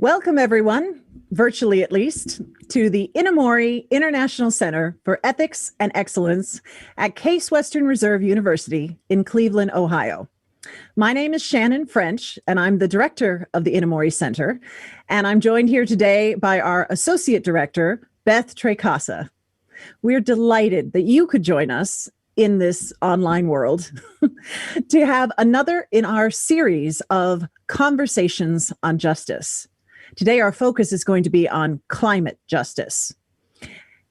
Welcome, everyone, virtually at least, to the Inamori International Center for Ethics and Excellence at Case Western Reserve University in Cleveland, Ohio. My name is Shannon French, and I'm the director of the Inamori Center. And I'm joined here today by our associate director, Beth Trecasa. We're delighted that you could join us in this online world to have another in our series of conversations on justice. Today, our focus is going to be on climate justice.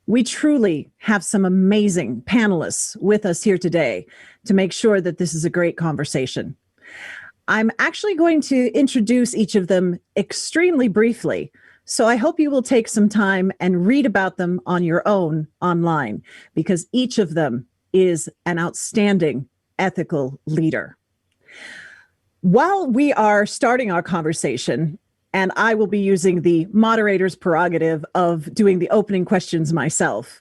We truly have some amazing panelists with us here today to make sure that this is a great conversation. I'm actually going to introduce each of them extremely briefly, so I hope you will take some time and read about them on your own online, because each of them is an outstanding ethical leader. While we are starting our conversation, and I will be using the moderator's prerogative of doing the opening questions myself,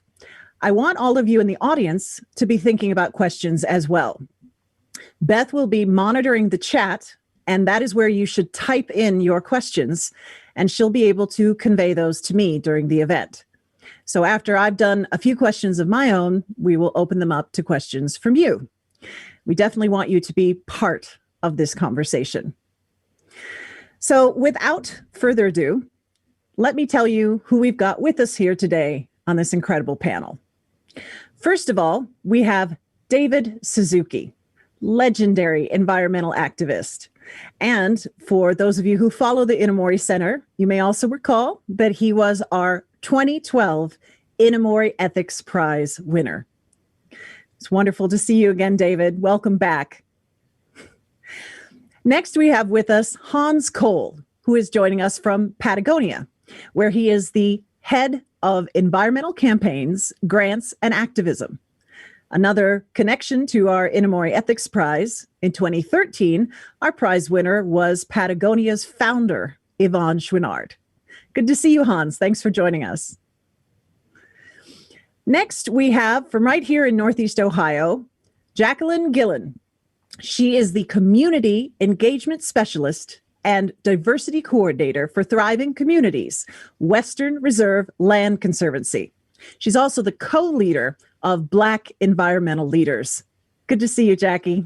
I want all of you in the audience to be thinking about questions as well. Beth will be monitoring the chat, and that is where you should type in your questions, and she'll be able to convey those to me during the event. So after I've done a few questions of my own, we will open them up to questions from you. We definitely want you to be part of this conversation. So without further ado, let me tell you who we've got with us here today on this incredible panel. First of all, we have David Suzuki, legendary environmental activist. And for those of you who follow the Inamori Center, you may also recall that he was our 2012 Inamori Ethics Prize winner. It's wonderful to see you again, David. Welcome back. Next, we have with us Hans Cole, who is joining us from Patagonia, where he is the head of environmental campaigns, grants, and activism. Another connection to our Inamori Ethics Prize, in 2013, our prize winner was Patagonia's founder, Yvonne Chouinard. Good to see you, Hans. Thanks for joining us. Next, we have, from right here in Northeast Ohio, Jacqueline Gillen. She is the Community Engagement Specialist and Diversity Coordinator for Thriving Communities, Western Reserve Land Conservancy. She's also the co-leader of Black Environmental Leaders. Good to see you, Jackie.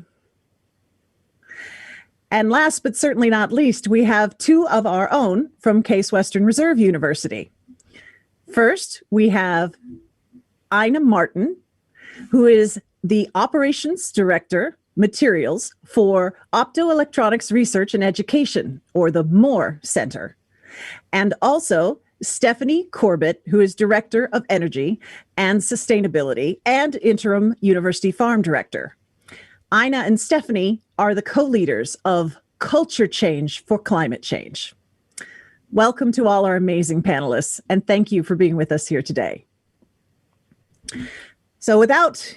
And last but certainly not least, we have two of our own from Case Western Reserve University. First, we have Ina Martin, who is the Operations Director, Materials for Optoelectronics Research and Education, or the MORE Center. And also Stephanie Corbett, who is Director of Energy and Sustainability and Interim University Farm Director. Ina and Stephanie are the co-leaders of Culture Change for Climate Change. Welcome to all our amazing panelists, and thank you for being with us here today. So without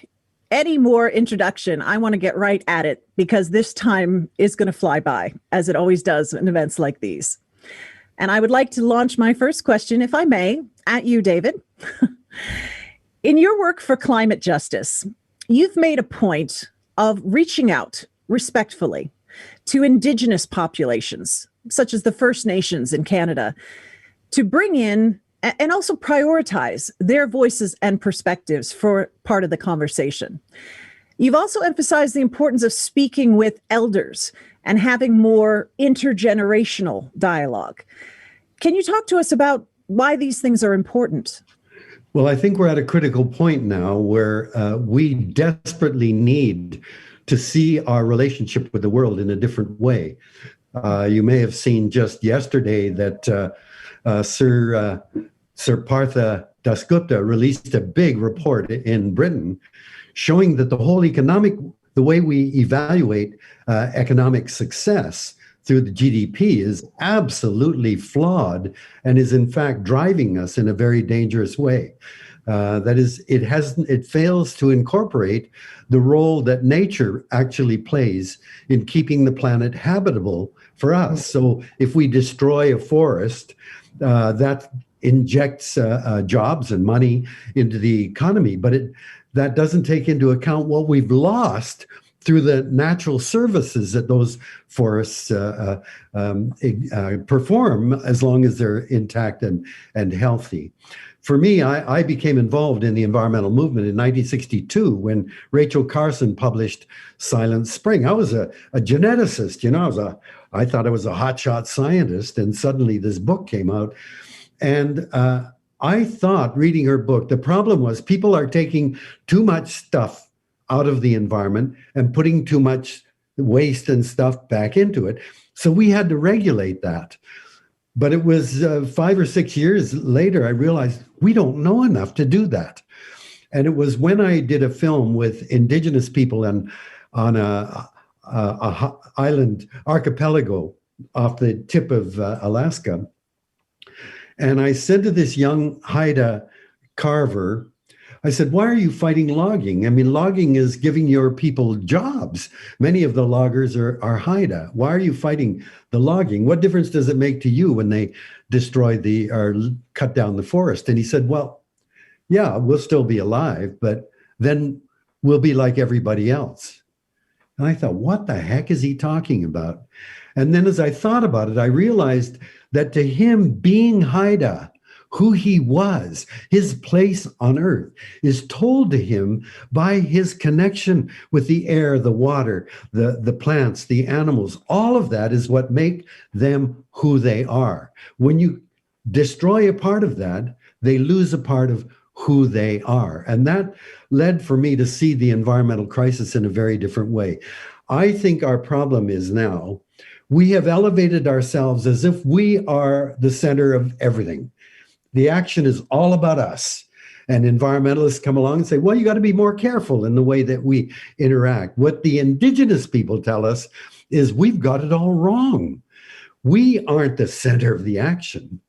any more introduction, I want to get right at it, because this time is going to fly by, as it always does in events like these. And I would like to launch my first question, if I may, at you, David. In your work for climate justice, you've made a point of reaching out respectfully to Indigenous populations, such as the First Nations in Canada, to bring in and also prioritize their voices and perspectives for part of the conversation. You've also emphasized the importance of speaking with elders and having more intergenerational dialogue. Can you talk to us about why these things are important? Well, I think we're at a critical point now where we desperately need to see our relationship with the world in a different way. You may have seen just yesterday that Sir Partha Dasgupta released a big report in Britain showing that the way we evaluate economic success through the GDP is absolutely flawed and is in fact driving us in a very dangerous way. That is, it fails to incorporate the role that nature actually plays in keeping the planet habitable for us. So if we destroy a forest, that injects jobs and money into the economy, but that doesn't take into account what we've lost through the natural services that those forests perform as long as they're intact and healthy. For me, I became involved in the environmental movement in 1962 when Rachel Carson published Silent Spring. I was a geneticist, you know, I thought I was a hotshot scientist, and suddenly this book came out. And I thought, reading her book, the problem was people are taking too much stuff out of the environment and putting too much waste and stuff back into it. So we had to regulate that. But it was 5 or 6 years later, I realized we don't know enough to do that. And it was when I did a film with indigenous people on a island archipelago off the tip of Alaska. And I said to this young Haida carver, I said, why are you fighting logging? I mean, logging is giving your people jobs. Many of the loggers are Haida. Why are you fighting the logging? What difference does it make to you when they destroy or cut down the forest? And he said, well, yeah, we'll still be alive, but then we'll be like everybody else. And I thought, what the heck is he talking about? And then as I thought about it, I realized that to him, being Haida, who he was, his place on earth, is told to him by his connection with the air, the water, the plants, the animals. All of that is what make them who they are. When you destroy a part of that, they lose a part of who they are. And that led for me to see the environmental crisis in a very different way. I think our problem is now we have elevated ourselves as if we are the center of everything. The action is all about us. And environmentalists come along and say, well, you got to be more careful in the way that we interact. What the indigenous people tell us is we've got it all wrong. We aren't the center of the action.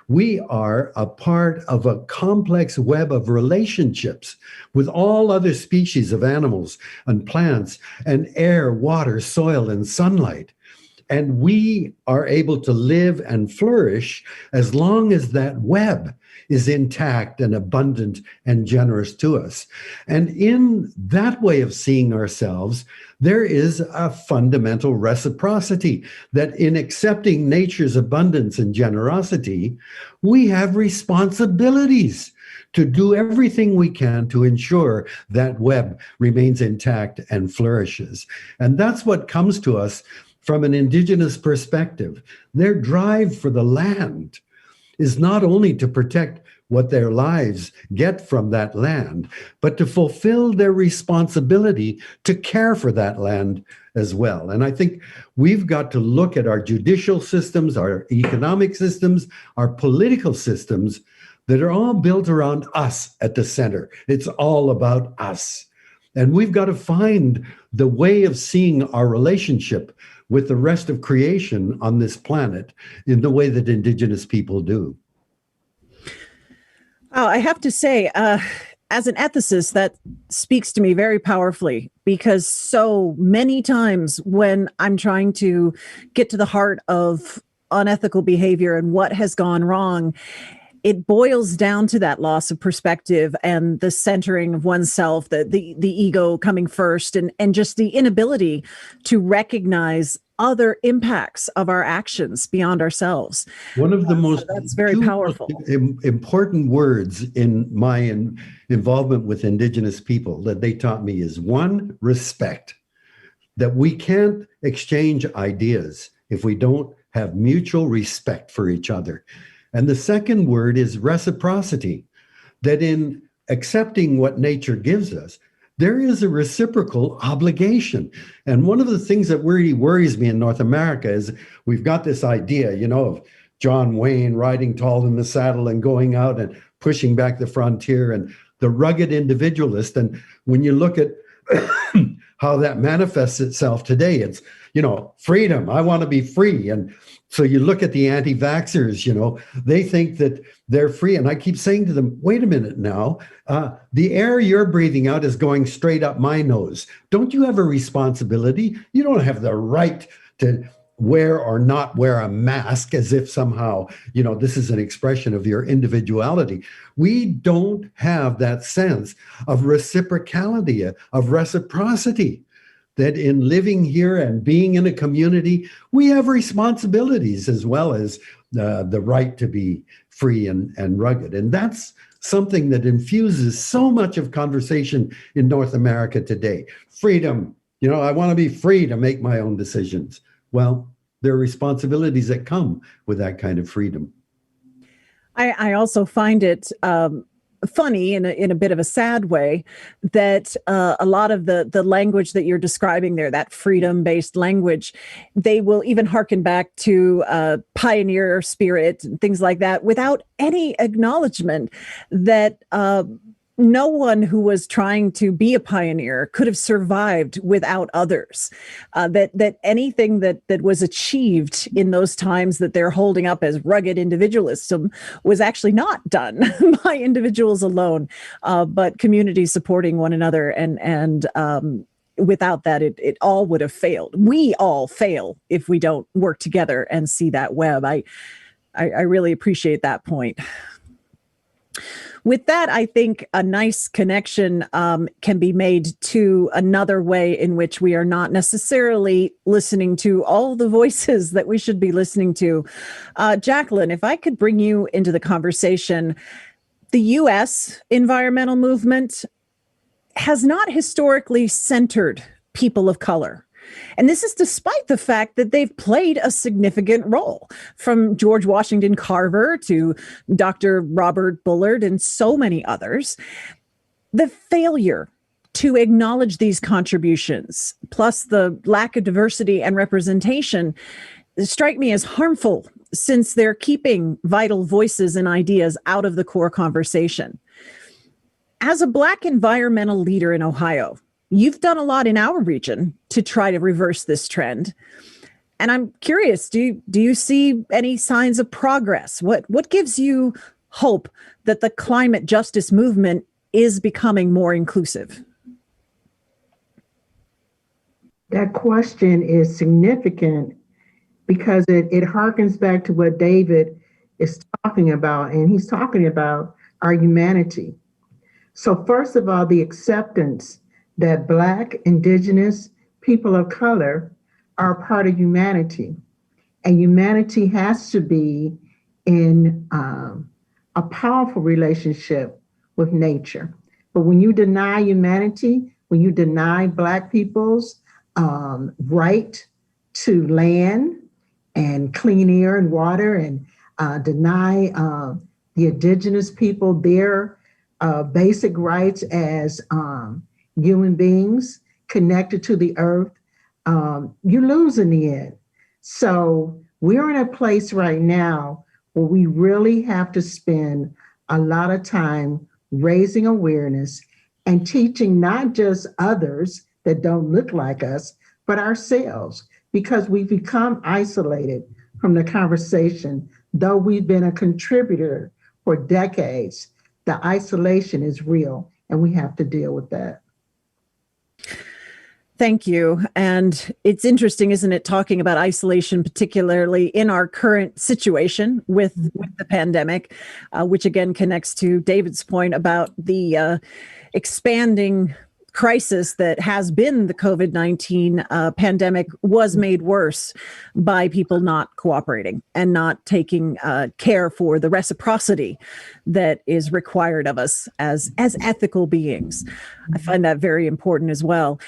We are a part of a complex web of relationships with all other species of animals and plants and air, water, soil, and sunlight. And we are able to live and flourish as long as that web is intact and abundant and generous to us. And in that way of seeing ourselves, there is a fundamental reciprocity that in accepting nature's abundance and generosity, we have responsibilities to do everything we can to ensure that web remains intact and flourishes. And that's what comes to us from an indigenous perspective. Their drive for the land is not only to protect what their lives get from that land, but to fulfill their responsibility to care for that land as well. And I think we've got to look at our judicial systems, our economic systems, our political systems that are all built around us at the center. It's all about us. And we've got to find the way of seeing our relationship with the rest of creation on this planet in the way that indigenous people do. Oh, I have to say, as an ethicist, that speaks to me very powerfully, because so many times when I'm trying to get to the heart of unethical behavior and what has gone wrong, it boils down to that loss of perspective and the centering of oneself, the ego coming first, and just the inability to recognize other impacts of our actions beyond ourselves. One of the most that's very powerful. Important words in my involvement with indigenous people that they taught me is one, respect. That we can't exchange ideas if we don't have mutual respect for each other. And the second word is reciprocity, that in accepting what nature gives us, there is a reciprocal obligation. And one of the things that really worries me in North America is we've got this idea, you know, of John Wayne riding tall in the saddle and going out and pushing back the frontier and the rugged individualist. And when you look at how that manifests itself today, it's, you know, freedom. I want to be free. And so you look at the anti-vaxxers, you know, they think that they're free. And I keep saying to them, wait a minute now, the air you're breathing out is going straight up my nose. Don't you have a responsibility? You don't have the right to wear or not wear a mask as if somehow, you know, this is an expression of your individuality. We don't have that sense of reciprocality, of reciprocity that in living here and being in a community, we have responsibilities as well as the right to be free and rugged. And that's something that infuses so much of conversation in North America today. Freedom. I want to be free to make my own decisions. Well, there are responsibilities that come with that kind of freedom. I also find it funny in a bit of a sad way that a lot of the language that you're describing there, that freedom-based language, they will even harken back to pioneer spirit and things like that without any acknowledgement that no one who was trying to be a pioneer could have survived without others. That anything that was achieved in those times that they're holding up as rugged individualism was actually not done by individuals alone, but communities supporting one another. And without that, it all would have failed. We all fail if we don't work together and see that web. I really appreciate that point. With that, I think a nice connection can be made to another way in which we are not necessarily listening to all the voices that we should be listening to. Jacqueline, if I could bring you into the conversation, the U.S. environmental movement has not historically centered people of color. And this is despite the fact that they've played a significant role, from George Washington Carver to Dr. Robert Bullard and so many others. The failure to acknowledge these contributions, plus the lack of diversity and representation, strike me as harmful, since they're keeping vital voices and ideas out of the core conversation. As a Black environmental leader in Ohio, you've done a lot in our region to try to reverse this trend. And I'm curious, do you see any signs of progress? What gives you hope that the climate justice movement is becoming more inclusive? That question is significant because it harkens back to what David is talking about, and he's talking about our humanity. So first of all, the acceptance that Black, Indigenous, people of color are part of humanity. And humanity has to be in a powerful relationship with nature. But when you deny humanity, when you deny Black people's right to land and clean air and water, and deny the Indigenous people their basic rights as human beings connected to the earth, you lose in the end. So we're in a place right now where we really have to spend a lot of time raising awareness and teaching not just others that don't look like us, but ourselves, because we've become isolated from the conversation. Though we've been a contributor for decades, the isolation is real, and we have to deal with that. Thank you. And it's interesting, isn't it, talking about isolation, particularly in our current situation with the pandemic, which again connects to David's point about the expanding crisis that has been the COVID-19 pandemic was made worse by people not cooperating and not taking care for the reciprocity that is required of us as ethical beings. I find that very important as well.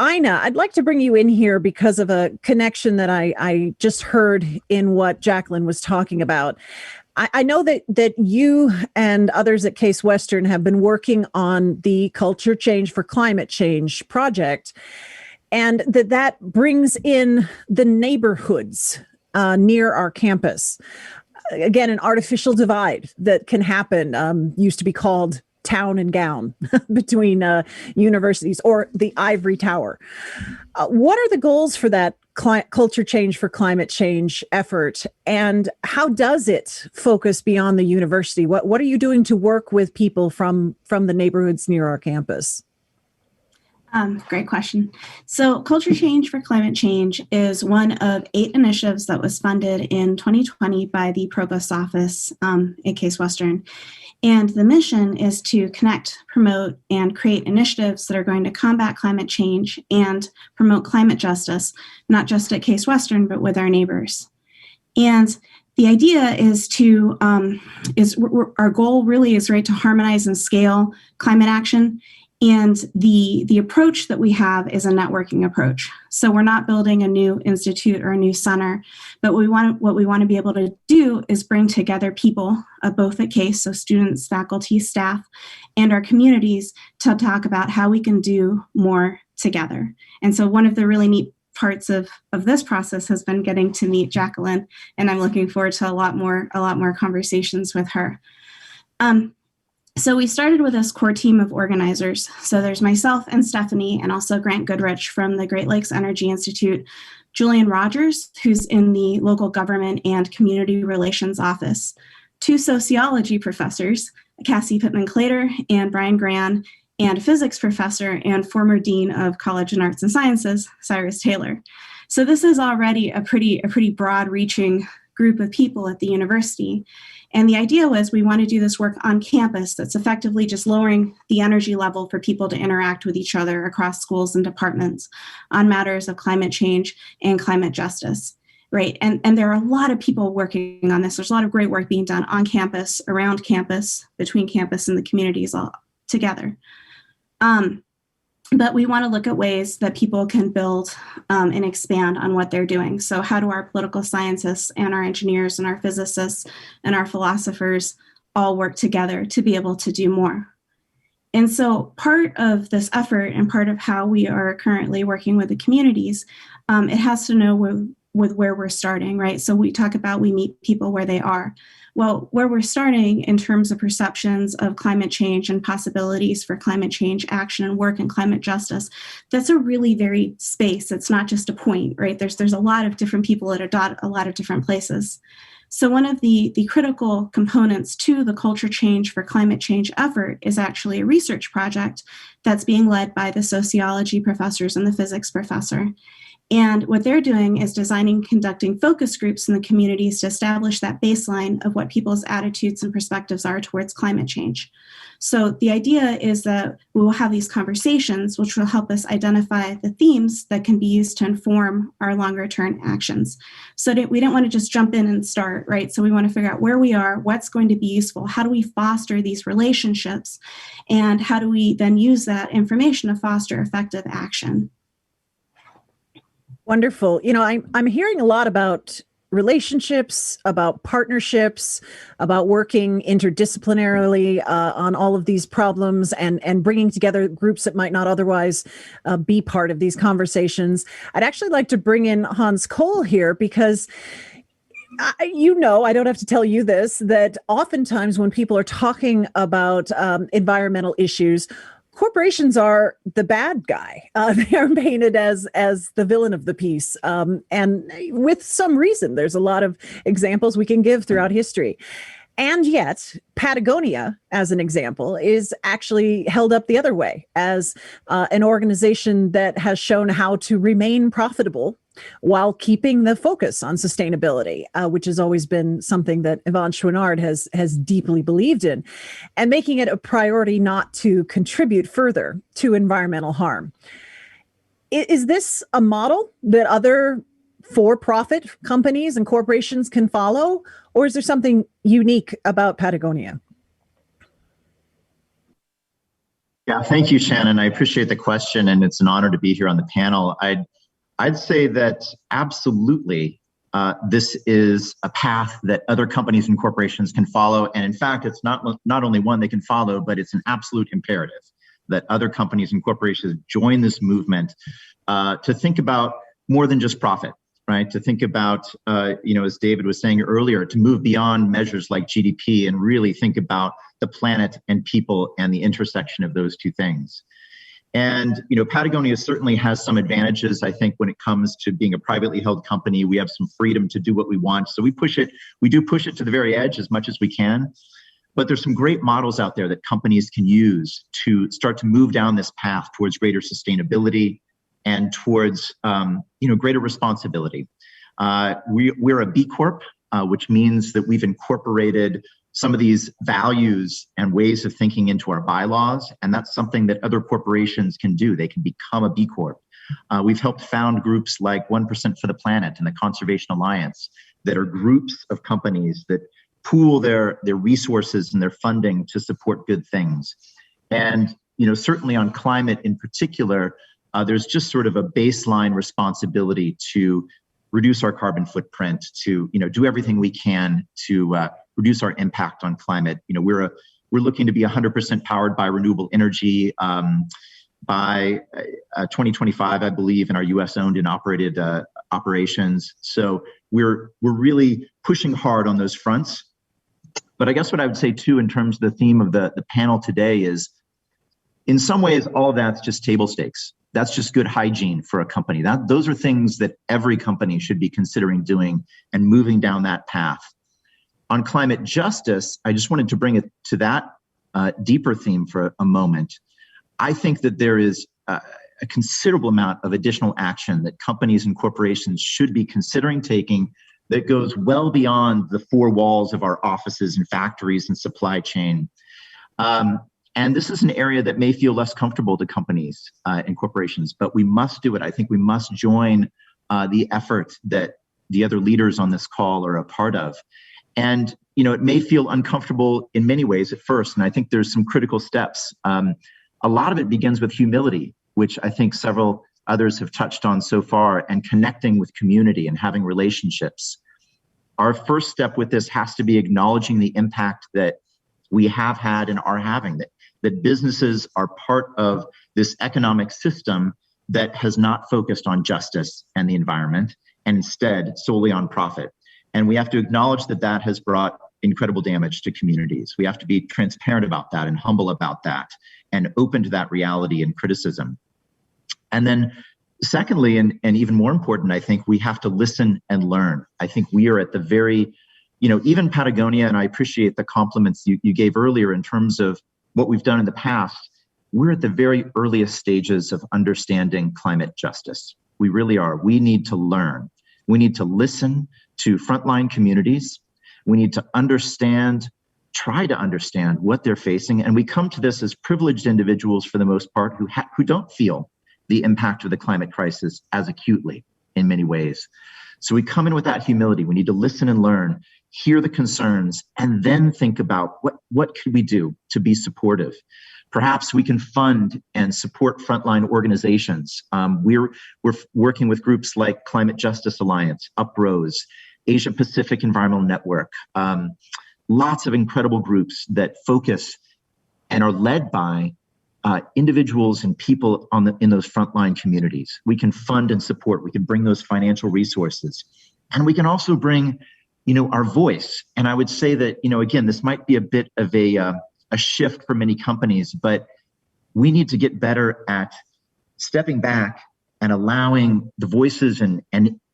Ina, I'd like to bring you in here because of a connection that I just heard in what Jacqueline was talking about. I know that you and others at Case Western have been working on the Culture Change for Climate Change project, and that brings in the neighborhoods near our campus. Again, an artificial divide that can happen, used to be called town and gown between universities, or the ivory tower. What are the goals for that culture change for climate change effort, and how does it focus beyond the university? What are you doing to work with people from the neighborhoods near our campus? Great question. So Culture Change for Climate Change is one of 8 initiatives that was funded in 2020 by the Provost Office at Case Western. And the mission is to connect, promote, and create initiatives that are going to combat climate change and promote climate justice, not just at Case Western, but with our neighbors. And the idea is to, our goal really is, right, to harmonize and scale climate action. And the approach that we have is a networking approach. So we're not building a new institute or a new center, but what we want to be able to do is bring together people, both at Case, so students, faculty, staff, and our communities, to talk about how we can do more together. And so one of the really neat parts of this process has been getting to meet Jacqueline, and I'm looking forward to a lot more conversations with her. So we started with this core team of organizers. So there's myself and Stephanie, and also Grant Goodrich from the Great Lakes Energy Institute, Julian Rogers, who's in the local government and community relations office, 2 sociology professors, Cassie Pittman-Clater and Brian Gran, and a physics professor and former dean of College and Arts and Sciences, Cyrus Taylor. So this is already a pretty broad-reaching group of people at the university. And the idea was we want to do this work on campus that's effectively just lowering the energy level for people to interact with each other across schools and departments on matters of climate change and climate justice, right? And there are a lot of people working on this. There's a lot of great work being done on campus, around campus, between campus and the communities all together. But we want to look at ways that people can build and expand on what they're doing. So how do our political scientists and our engineers and our physicists and our philosophers all work together to be able to do more? And so part of this effort and part of how we are currently working with the communities, it has to know with where we're starting, right? So we talk about we meet people where they are. Well, where we're starting in terms of perceptions of climate change and possibilities for climate change action and work and climate justice, that's a really varied space. It's not just a point, right? There's a lot of different people at a lot of different places. So one of the critical components to the Culture Change for Climate Change effort is actually a research project that's being led by the sociology professors and the physics professor. And what they're doing is designing and conducting focus groups in the communities to establish that baseline of what people's attitudes and perspectives are towards climate change. So the idea is that we will have these conversations, which will help us identify the themes that can be used to inform our longer term actions. So we don't want to just jump in and start, right? So we want to figure out where we are, what's going to be useful, how do we foster these relationships, and how do we then use that information to foster effective action. Wonderful. You know, I'm hearing a lot about relationships, about partnerships, about working interdisciplinarily on all of these problems and bringing together groups that might not otherwise be part of these conversations. I'd actually like to bring in Hans Cole here because I don't have to tell you this, that oftentimes when people are talking about environmental issues, corporations are the bad guy. They are painted as the villain of the piece. And with some reason, there's a lot of examples we can give throughout history. And yet, Patagonia, as an example, is actually held up the other way as an organization that has shown how to remain profitable while keeping the focus on sustainability, which has always been something that Yvonne Chouinard has deeply believed in, and making it a priority not to contribute further to environmental harm. Is this a model that other for-profit companies and corporations can follow, or is there something unique about Patagonia? Yeah, thank you, Shannon. I appreciate the question, and it's an honor to be here on the panel. I'd say that absolutely this is a path that other companies and corporations can follow. And in fact, it's not only one they can follow, but it's an absolute imperative that other companies and corporations join this movement to think about more than just profit, right? To think about, as David was saying earlier, to move beyond measures like GDP and really think about the planet and people and the intersection of those two things. And, Patagonia certainly has some advantages, I think, when it comes to being a privately held company. We have some freedom to do what we want. So we do push it to the very edge as much as we can. But there's some great models out there that companies can use to start to move down this path towards greater sustainability and towards greater responsibility. We're a B Corp, which means that we've incorporated some of these values and ways of thinking into our bylaws, and that's something that other corporations can do. They can become a B Corp. We've helped found groups like 1% for the Planet and the Conservation Alliance that are groups of companies that pool their resources and their funding to support good things. And certainly on climate in particular, there's just sort of a baseline responsibility to reduce our carbon footprint, to do everything we can to reduce our impact on climate. We're looking to be 100% powered by renewable energy by 2025, I believe, in our U.S. owned and operated operations. So we're really pushing hard on those fronts. But I guess what I would say too, in terms of the theme of the panel today, is in some ways all of that's just table stakes. That's just good hygiene for a company. Those are things that every company should be considering doing and moving down that path. On climate justice, I just wanted to bring it to that deeper theme for a moment. I think that there is a considerable amount of additional action that companies and corporations should be considering taking that goes well beyond the four walls of our offices and factories and supply chain. And this is an area that may feel less comfortable to companies and corporations, but we must do it. I think we must join the effort that the other leaders on this call are a part of. And, it may feel uncomfortable in many ways at first, and I think there's some critical steps. A lot of it begins with humility, which I think several others have touched on so far, and connecting with community and having relationships. Our first step with this has to be acknowledging the impact that we have had and are having, that businesses are part of this economic system that has not focused on justice and the environment, and instead solely on profit. And we have to acknowledge that that has brought incredible damage to communities. We have to be transparent about that and humble about that and open to that reality and criticism. And then secondly, and even more important, I think we have to listen and learn. I think we are at the very, even Patagonia, and I appreciate the compliments you gave earlier in terms of what we've done in the past, we're at the very earliest stages of understanding climate justice. We really are. We need to learn. We need to listen to frontline communities. We need to try to understand what they're facing. And we come to this as privileged individuals for the most part who don't feel the impact of the climate crisis as acutely in many ways. So we come in with that humility. We need to listen and learn, hear the concerns, and then think about what could we do to be supportive. Perhaps we can fund and support frontline organizations. We're working with groups like Climate Justice Alliance, UPROSE, Asia Pacific Environmental Network, lots of incredible groups that focus and are led by individuals and people in those frontline communities. We can fund and support. We can bring those financial resources, and we can also bring, our voice. And I would say that, again, this might be a bit of a shift for many companies, but we need to get better at stepping back and allowing the voices and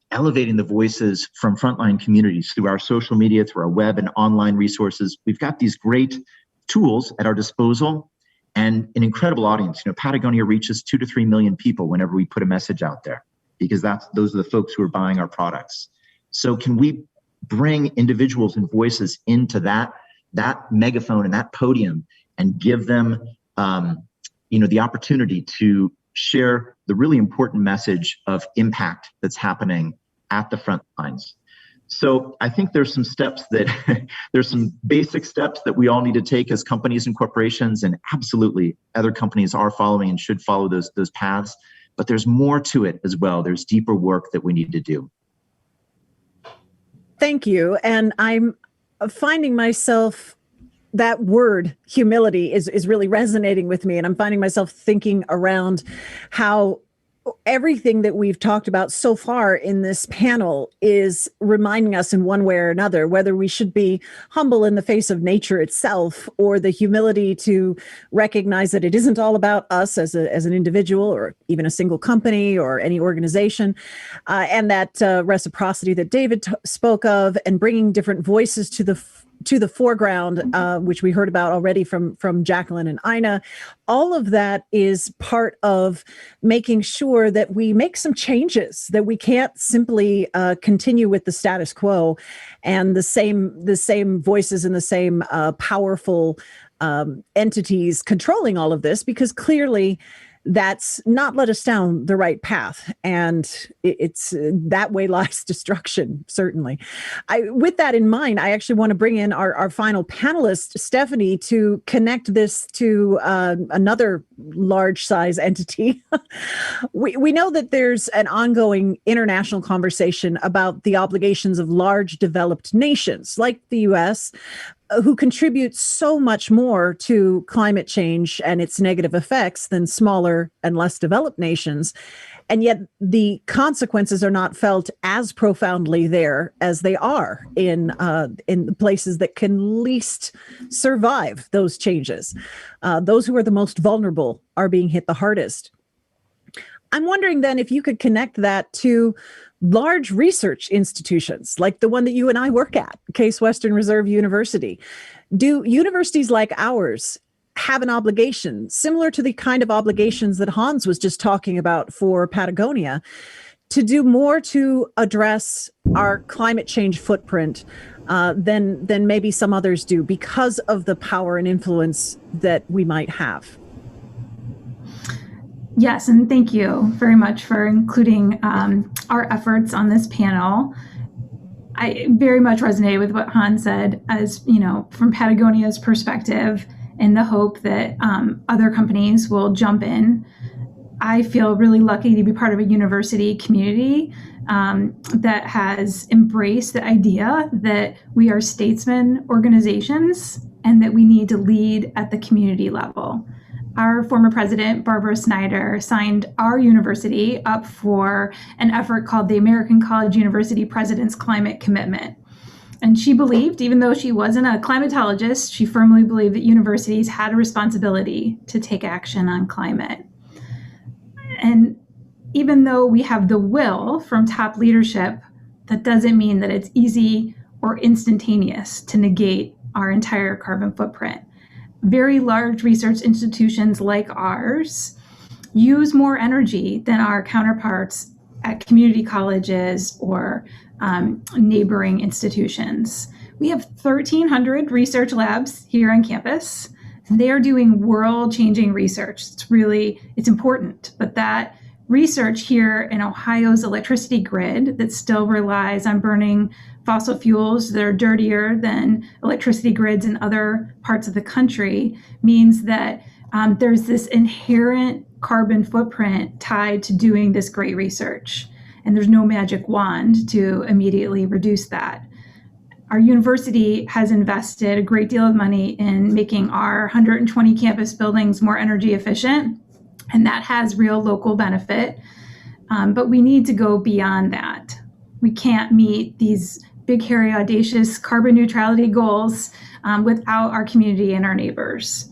elevating the voices from frontline communities through our social media, through our web and online resources. We've got these great tools at our disposal and an incredible audience. Patagonia reaches 2 to 3 million people whenever we put a message out there, because those are the folks who are buying our products. So can we bring individuals and voices into that megaphone and that podium and give them, the opportunity to share the really important message of impact that's happening at the front lines. So I think there's some steps there's some basic steps that we all need to take as companies and corporations, and absolutely other companies are following and should follow those paths, but there's more to it as well. There's deeper work that we need to do. Thank you. And I'm finding myself, that word humility is really resonating with me. And I'm finding myself thinking around how everything that we've talked about so far in this panel is reminding us in one way or another, whether we should be humble in the face of nature itself, or the humility to recognize that it isn't all about us as an individual or even a single company or any organization, and that reciprocity that David spoke of, and bringing different voices to the to the foreground, which we heard about already from Jacqueline and Ina. All of that is part of making sure that we make some changes, that we can't simply continue with the status quo and the same voices and the same powerful entities controlling all of this, because clearly that's not led us down the right path. And it's that way lies destruction, certainly. With that in mind, I actually want to bring in our final panelist, Stephanie, to connect this to another large size entity. We know that there's an ongoing international conversation about the obligations of large developed nations like the US, who contribute so much more to climate change and its negative effects than smaller and less developed nations. And yet the consequences are not felt as profoundly there as they are in the places that can least survive those changes. Those who are the most vulnerable are being hit the hardest. I'm wondering then if you could connect that to large research institutions like the one that you and I work at, Case Western Reserve University. Do universities like ours have an obligation similar to the kind of obligations that Hans was just talking about for Patagonia to do more to address our climate change footprint than maybe some others do because of the power and influence that we might have? Yes, and thank you very much for including our efforts on this panel. I very much resonate with what Hans said, as you know, from Patagonia's perspective, in the hope that other companies will jump in. I feel really lucky to be part of a university community that has embraced the idea that we are statesman organizations and that we need to lead at the community level. Our former president, Barbara Snyder, signed our university up for an effort called the American College University President's Climate Commitment. And she believed, even though she wasn't a climatologist, she firmly believed that universities had a responsibility to take action on climate. And even though we have the will from top leadership, that doesn't mean that it's easy or instantaneous to negate our entire carbon footprint. Very large research institutions like ours use more energy than our counterparts at community colleges or neighboring institutions. We have 1,300 research labs here on campus, and they are doing world-changing research. It's important, but that research here in Ohio's electricity grid that still relies on burning fossil fuels that are dirtier than electricity grids in other parts of the country means that there's this inherent carbon footprint tied to doing this great research. And there's no magic wand to immediately reduce that. Our university has invested a great deal of money in making our 120 campus buildings more energy efficient, and that has real local benefit. But we need to go beyond that. We can't meet these big, hairy, audacious carbon neutrality goals without our community and our neighbors.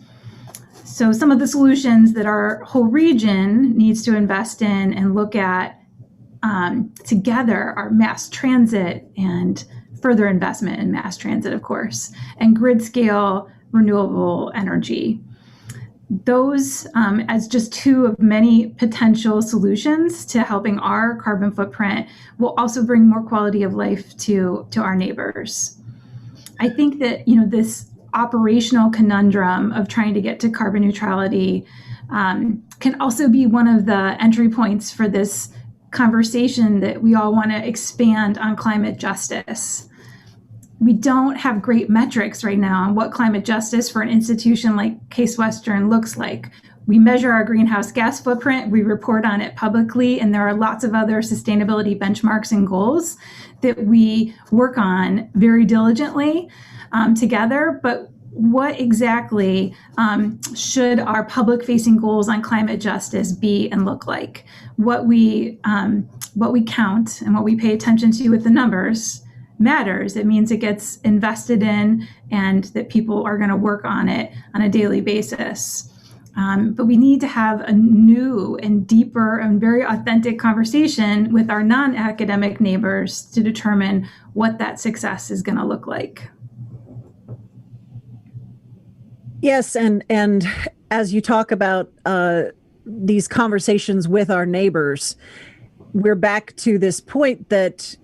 So some of the solutions that our whole region needs to invest in and look at together are mass transit and further investment in mass transit, of course, and grid scale renewable energy. Those as just two of many potential solutions to helping our carbon footprint will also bring more quality of life to our neighbors. I think that this operational conundrum of trying to get to carbon neutrality can also be one of the entry points for this conversation that we all want to expand on climate justice. We don't have great metrics right now on what climate justice for an institution like Case Western looks like. We measure our greenhouse gas footprint, we report on it publicly, and there are lots of other sustainability benchmarks and goals that we work on very diligently together. But what exactly should our public-facing goals on climate justice be and look like? What we count and what we pay attention to with the numbers matters. It means it gets invested in and that people are going to work on it on a daily basis. But we need to have a new and deeper and very authentic conversation with our non-academic neighbors to determine what that success is going to look like. Yes, and as you talk about these conversations with our neighbors, we're back to this point that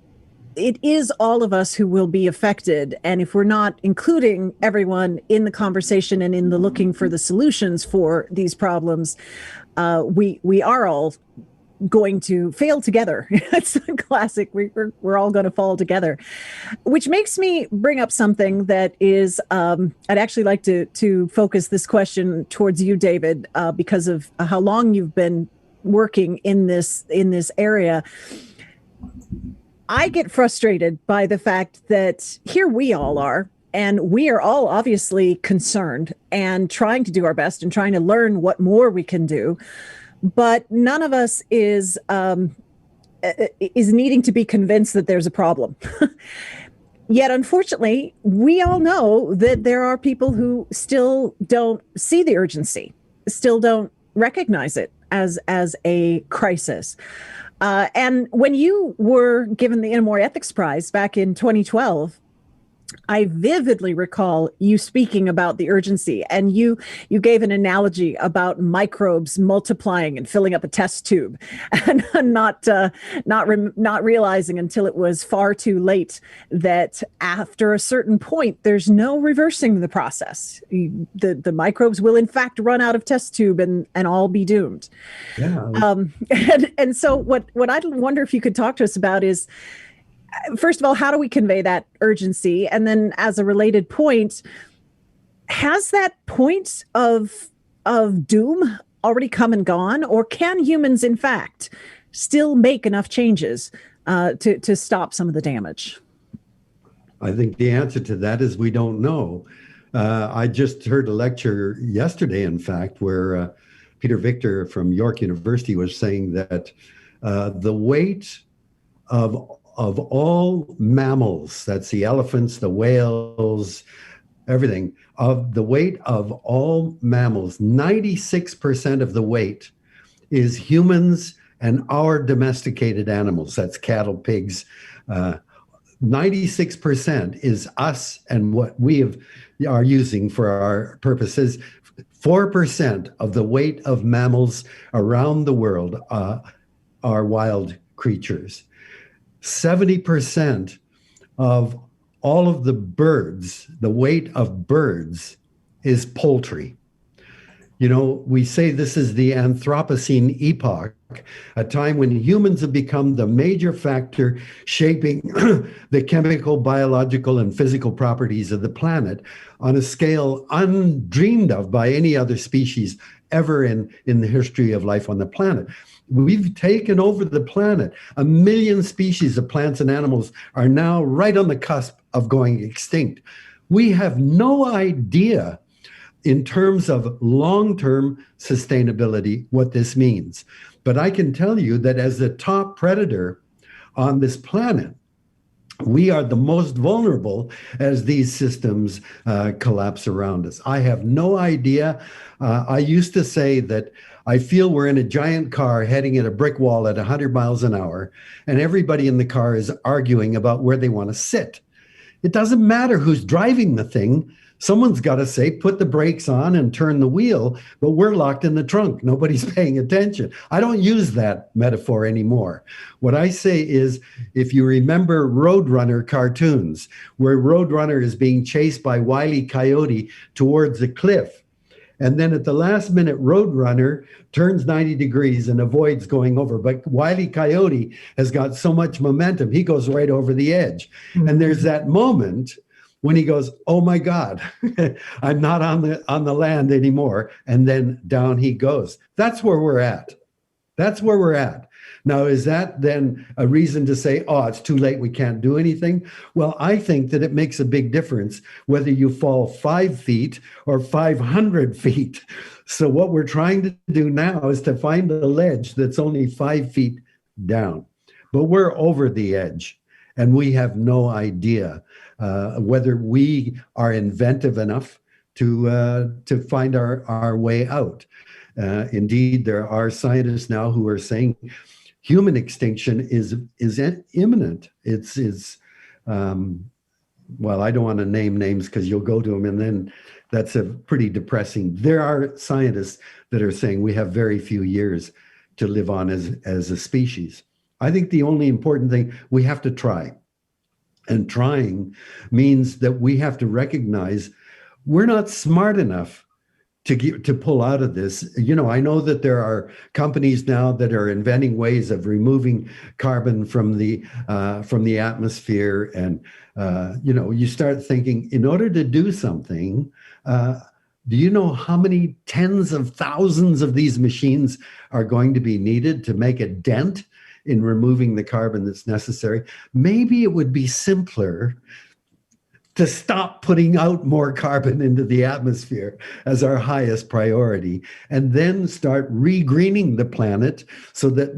it is all of us who will be affected. And if we're not including everyone in the conversation and in the looking for the solutions for these problems, we are all going to fail together. It's a classic. We're all going to fall together, which makes me bring up something that is, I'd actually like to focus this question towards you, David, because of how long you've been working in this area. I get frustrated by the fact that here we all are, and we are all obviously concerned and trying to do our best and trying to learn what more we can do. But none of us is needing to be convinced that there's a problem. Yet, unfortunately, we all know that there are people who still don't see the urgency, still don't recognize it as a crisis. And when you were given the Inamori Ethics Prize back in 2012, I vividly recall you speaking about the urgency, and you gave an analogy about microbes multiplying and filling up a test tube, and not realizing until it was far too late that after a certain point, there's no reversing the process. The microbes will in fact run out of test tube and all be doomed. Yeah. And so what I wonder if you could talk to us about is, first of all, how do we convey that urgency? And then as a related point, has that point of doom already come and gone? Or can humans, in fact, still make enough changes to stop some of the damage? I think the answer to that is we don't know. I just heard a lecture yesterday, in fact, where Peter Victor from York University was saying that the weight of all mammals, that's the elephants, the whales, everything, of the weight of all mammals, 96% of the weight is humans and our domesticated animals. That's cattle, pigs. 96% is us and what are using for our purposes. 4% of the weight of mammals around the world are wild creatures. 70% of all of the birds, the weight of birds, is poultry. You know, we say this is the Anthropocene epoch, a time when humans have become the major factor shaping the chemical, biological, and physical properties of the planet on a scale undreamed of by any other species ever in the history of life on the planet. We've taken over the planet. 1 million species of plants and animals are now right on the cusp of going extinct. We have no idea in terms of long-term sustainability what this means. But I can tell you that as the top predator on this planet, we are the most vulnerable as these systems collapse around us. I have no idea. I used to say that I feel we're in a giant car heading at a brick wall at 100 miles an hour, and everybody in the car is arguing about where they want to sit. It doesn't matter who's driving the thing. Someone's got to say, put the brakes on and turn the wheel, but we're locked in the trunk. Nobody's paying attention. I don't use that metaphor anymore. What I say is, if you remember Roadrunner cartoons, where Roadrunner is being chased by Wile E. Coyote towards a cliff, and then at the last minute, Roadrunner turns 90 degrees and avoids going over. But Wile E. Coyote has got so much momentum, he goes right over the edge. Mm-hmm. And there's that moment when he goes, oh my God, I'm not on the land anymore. And then down he goes. That's where we're at. That's where we're at. Now, is that then a reason to say, oh, it's too late, we can't do anything? Well, I think that it makes a big difference whether you fall 5 feet or 500 feet. So what we're trying to do now is to find a ledge that's only 5 feet down. But we're over the edge, and we have no idea whether we are inventive enough to find our way out. Indeed, there are scientists now who are saying human extinction is imminent. It's well, I don't want to name names because you'll go to them, and then that's a pretty depressing. There are scientists that are saying we have very few years to live on as a species. I think the only important thing, we have to try. And trying means that we have to recognize we're not smart enough to pull out of this. You know, I know that there are companies now that are inventing ways of removing carbon from the atmosphere, and you know, you start thinking, in order to do something, do you know how many tens of thousands of these machines are going to be needed to make a dent in removing the carbon that's necessary? Maybe it would be simpler to stop putting out more carbon into the atmosphere as our highest priority, and then start re-greening the planet so that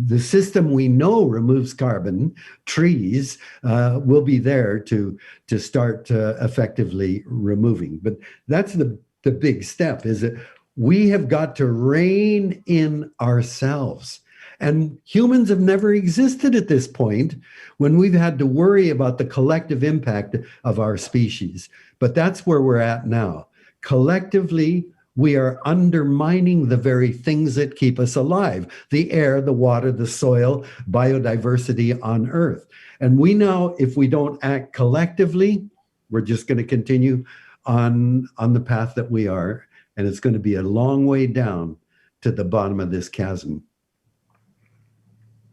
the system we know removes carbon, trees, will be there to start effectively removing. But that's the big step, is that we have got to rein in ourselves. And humans have never existed at this point when we've had to worry about the collective impact of our species. But that's where we're at now. Collectively, we are undermining the very things that keep us alive: the air, the water, the soil, biodiversity on Earth. And we know if we don't act collectively, we're just going to continue on the path that we are. And it's going to be a long way down to the bottom of this chasm.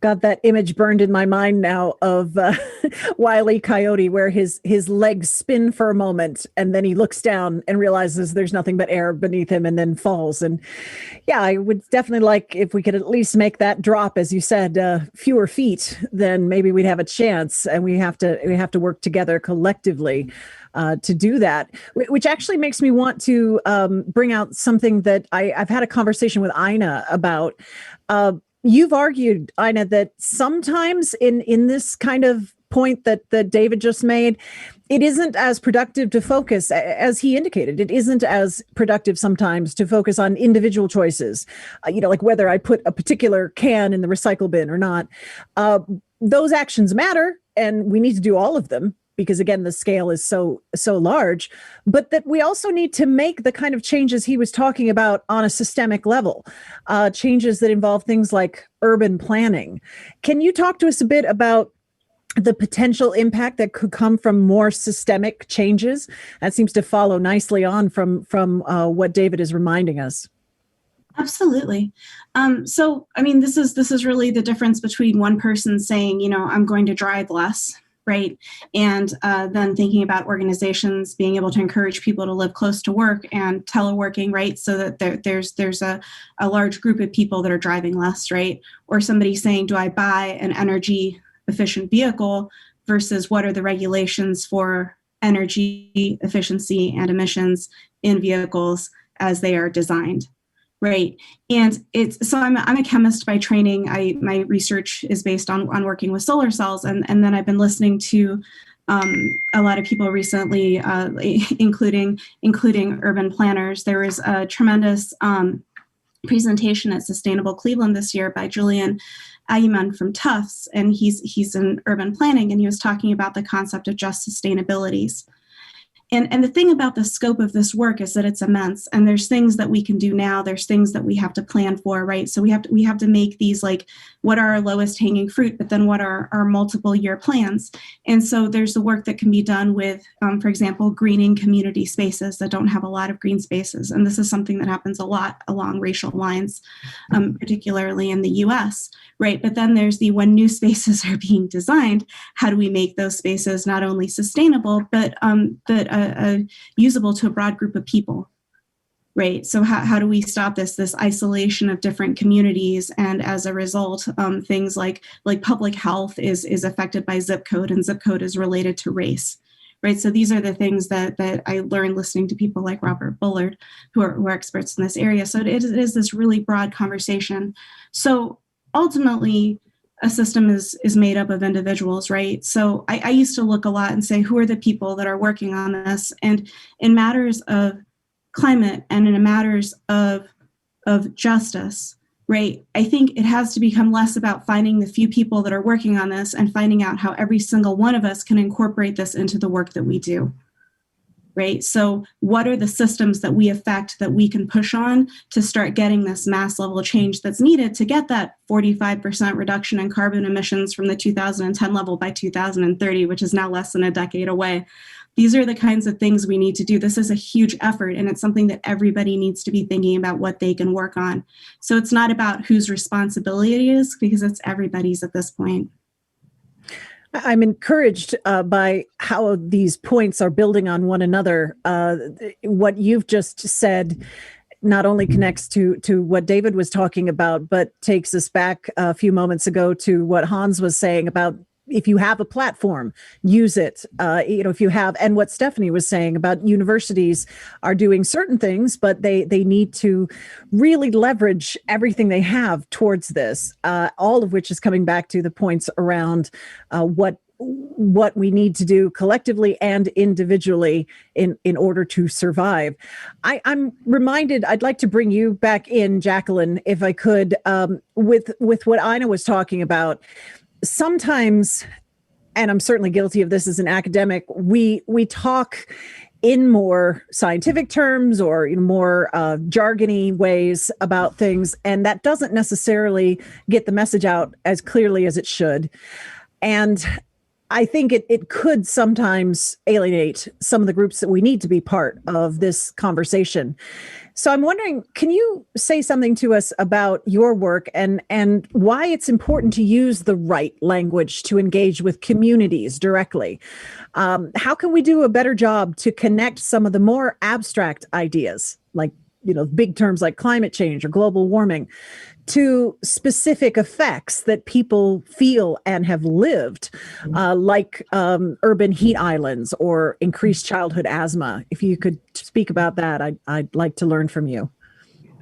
Got that image burned in my mind now of Wile E. Coyote, where his legs spin for a moment and then he looks down and realizes there's nothing but air beneath him and then falls. And yeah, I would definitely like if we could at least make that drop, as you said, fewer feet, then maybe we'd have a chance. And we have to work together collectively to do that, which actually makes me want to bring out something that I've had a conversation with Ina about. You've argued, Ina, that sometimes in this kind of point that David just made, it isn't as productive to focus, as he indicated, it isn't as productive sometimes to focus on individual choices, like whether I put a particular can in the recycle bin or not. Those actions matter, and we need to do all of them, because again, the scale is so large, but that we also need to make the kind of changes he was talking about on a systemic level, changes that involve things like urban planning. Can you talk to us a bit about the potential impact that could come from more systemic changes? That seems to follow nicely on from what David is reminding us. Absolutely. So, I mean, this is really the difference between one person saying, I'm going to drive less, right? And then thinking about organizations being able to encourage people to live close to work and teleworking, right? So that there's a large group of people that are driving less, right? Or somebody saying, do I buy an energy efficient vehicle versus what are the regulations for energy efficiency and emissions in vehicles as they are designed? Right. And I'm a chemist by training. My research is based on working with solar cells. And then I've been listening to a lot of people recently, including urban planners. There was a tremendous presentation at Sustainable Cleveland this year by Julian Ayman from Tufts. And he's in urban planning, and he was talking about the concept of just sustainabilities. And the thing about the scope of this work is that it's immense, and there's things that we can do now. There's things that we have to plan for, right? So we have to make these, like, what are our lowest hanging fruit, but then what are our multiple year plans? And so there's the work that can be done with, for example, greening community spaces that don't have a lot of green spaces. And this is something that happens a lot along racial lines, particularly in the US, right? But then there's when new spaces are being designed, how do we make those spaces not only sustainable, but usable to a broad group of people, right? So how do we stop this isolation of different communities? And as a result, things like public health is affected by zip code, and zip code is related to race, right? So these are the things that I learned listening to people like Robert Bullard, who are experts in this area. So it is this really broad conversation. So ultimately, a system is made up of individuals, right? So I used to look a lot and say, who are the people that are working on this? And in matters of climate and in matters of justice, right? I think it has to become less about finding the few people that are working on this and finding out how every single one of us can incorporate this into the work that we do, right? So what are the systems that we affect that we can push on to start getting this mass level change that's needed to get that 45% reduction in carbon emissions from the 2010 level by 2030, which is now less than a decade away. These are the kinds of things we need to do. This is a huge effort, and it's something that everybody needs to be thinking about what they can work on. So it's not about whose responsibility it is, because it's everybody's at this point. I'm encouraged by how these points are building on one another. What you've just said not only connects to what David was talking about, but takes us back a few moments ago to what Hans was saying about if you have a platform, use it. If you have, and what Stephanie was saying about universities are doing certain things, but they need to really leverage everything they have towards this. All of which is coming back to the points around what we need to do collectively and individually in order to survive. I'm reminded, I'd like to bring you back in, Jacqueline, if I could, with what Ina was talking about. Sometimes, and I'm certainly guilty of this as an academic, we talk in more scientific terms or more jargony ways about things, and that doesn't necessarily get the message out as clearly as it should. And I think it could sometimes alienate some of the groups that we need to be part of this conversation. So I'm wondering, can you say something to us about your work and why it's important to use the right language to engage with communities directly? How can we do a better job to connect some of the more abstract ideas, like big terms like climate change or global warming, to specific effects that people feel and have lived, like urban heat islands or increased childhood asthma? If you could speak about that, I'd like to learn from you.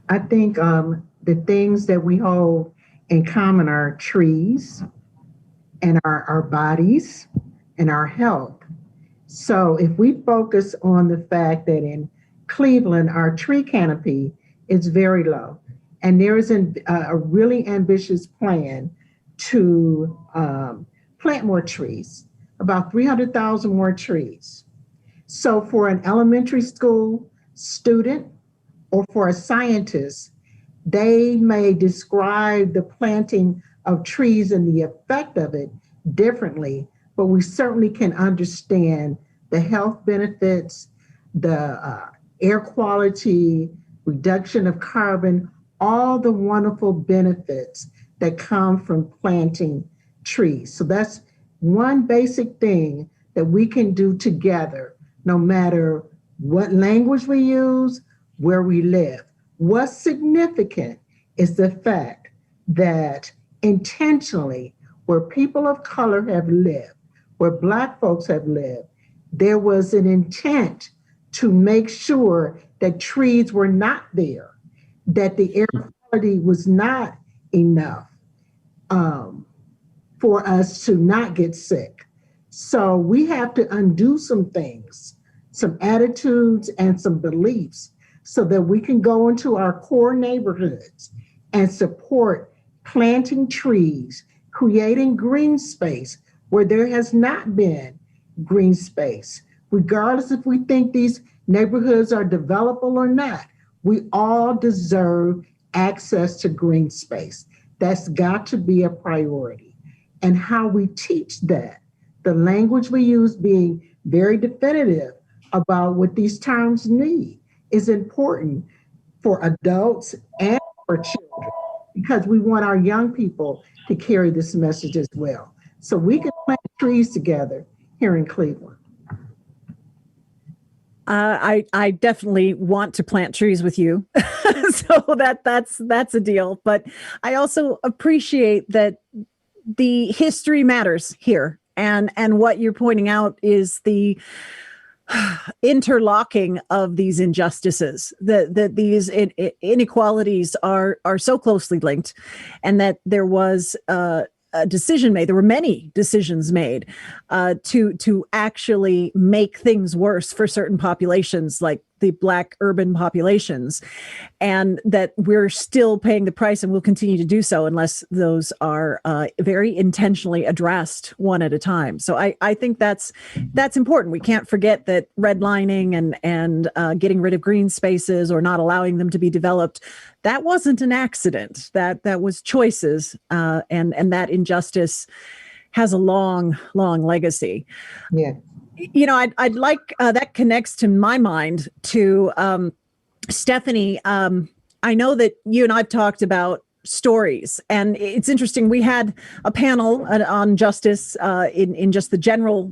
I think the things that we hold in common are trees and our bodies and our health. So if we focus on the fact that in Cleveland, our tree canopy is very low, and there is a really ambitious plan to plant more trees, about 300,000 more trees. So for an elementary school student or for a scientist, they may describe the planting of trees and the effect of it differently, but we certainly can understand the health benefits, the air quality, reduction of carbon, all the wonderful benefits that come from planting trees. So that's one basic thing that we can do together, no matter what language we use, where we live. What's significant is the fact that intentionally, where people of color have lived, where Black folks have lived, there was an intent to make sure that trees were not there, that the air quality was not enough for us to not get sick. So we have to undo some things, some attitudes and some beliefs, so that we can go into our core neighborhoods and support planting trees, creating green space where there has not been green space. Regardless if we think these neighborhoods are developable or not, we all deserve access to green space. That's got to be a priority. And how we teach that, the language we use being very definitive about what these terms need, is important for adults and for children, because we want our young people to carry this message as well. So we can plant trees together here in Cleveland. I definitely want to plant trees with you. So that's a deal. But I also appreciate that the history matters here. And what you're pointing out is the interlocking of these injustices, that these inequalities are so closely linked, and that there was a decision made. There were many decisions made to actually make things worse for certain populations, like the Black urban populations, and that we're still paying the price and will continue to do so unless those are very intentionally addressed one at a time. So I think that's important. We can't forget that redlining and getting rid of green spaces or not allowing them to be developed, that wasn't an accident. That was choices, and that injustice has a long legacy. Yeah. I'd like that connects to my mind to Stephanie. I know that you and I've talked about stories, and it's interesting. We had a panel on justice in just the general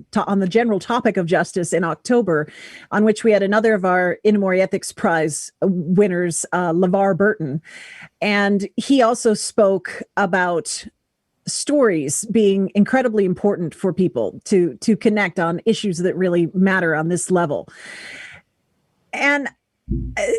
topic of justice in October, on which we had another of our Inamori Ethics Prize winners, LeVar Burton, and he also spoke about stories being incredibly important for people to connect on issues that really matter on this level. And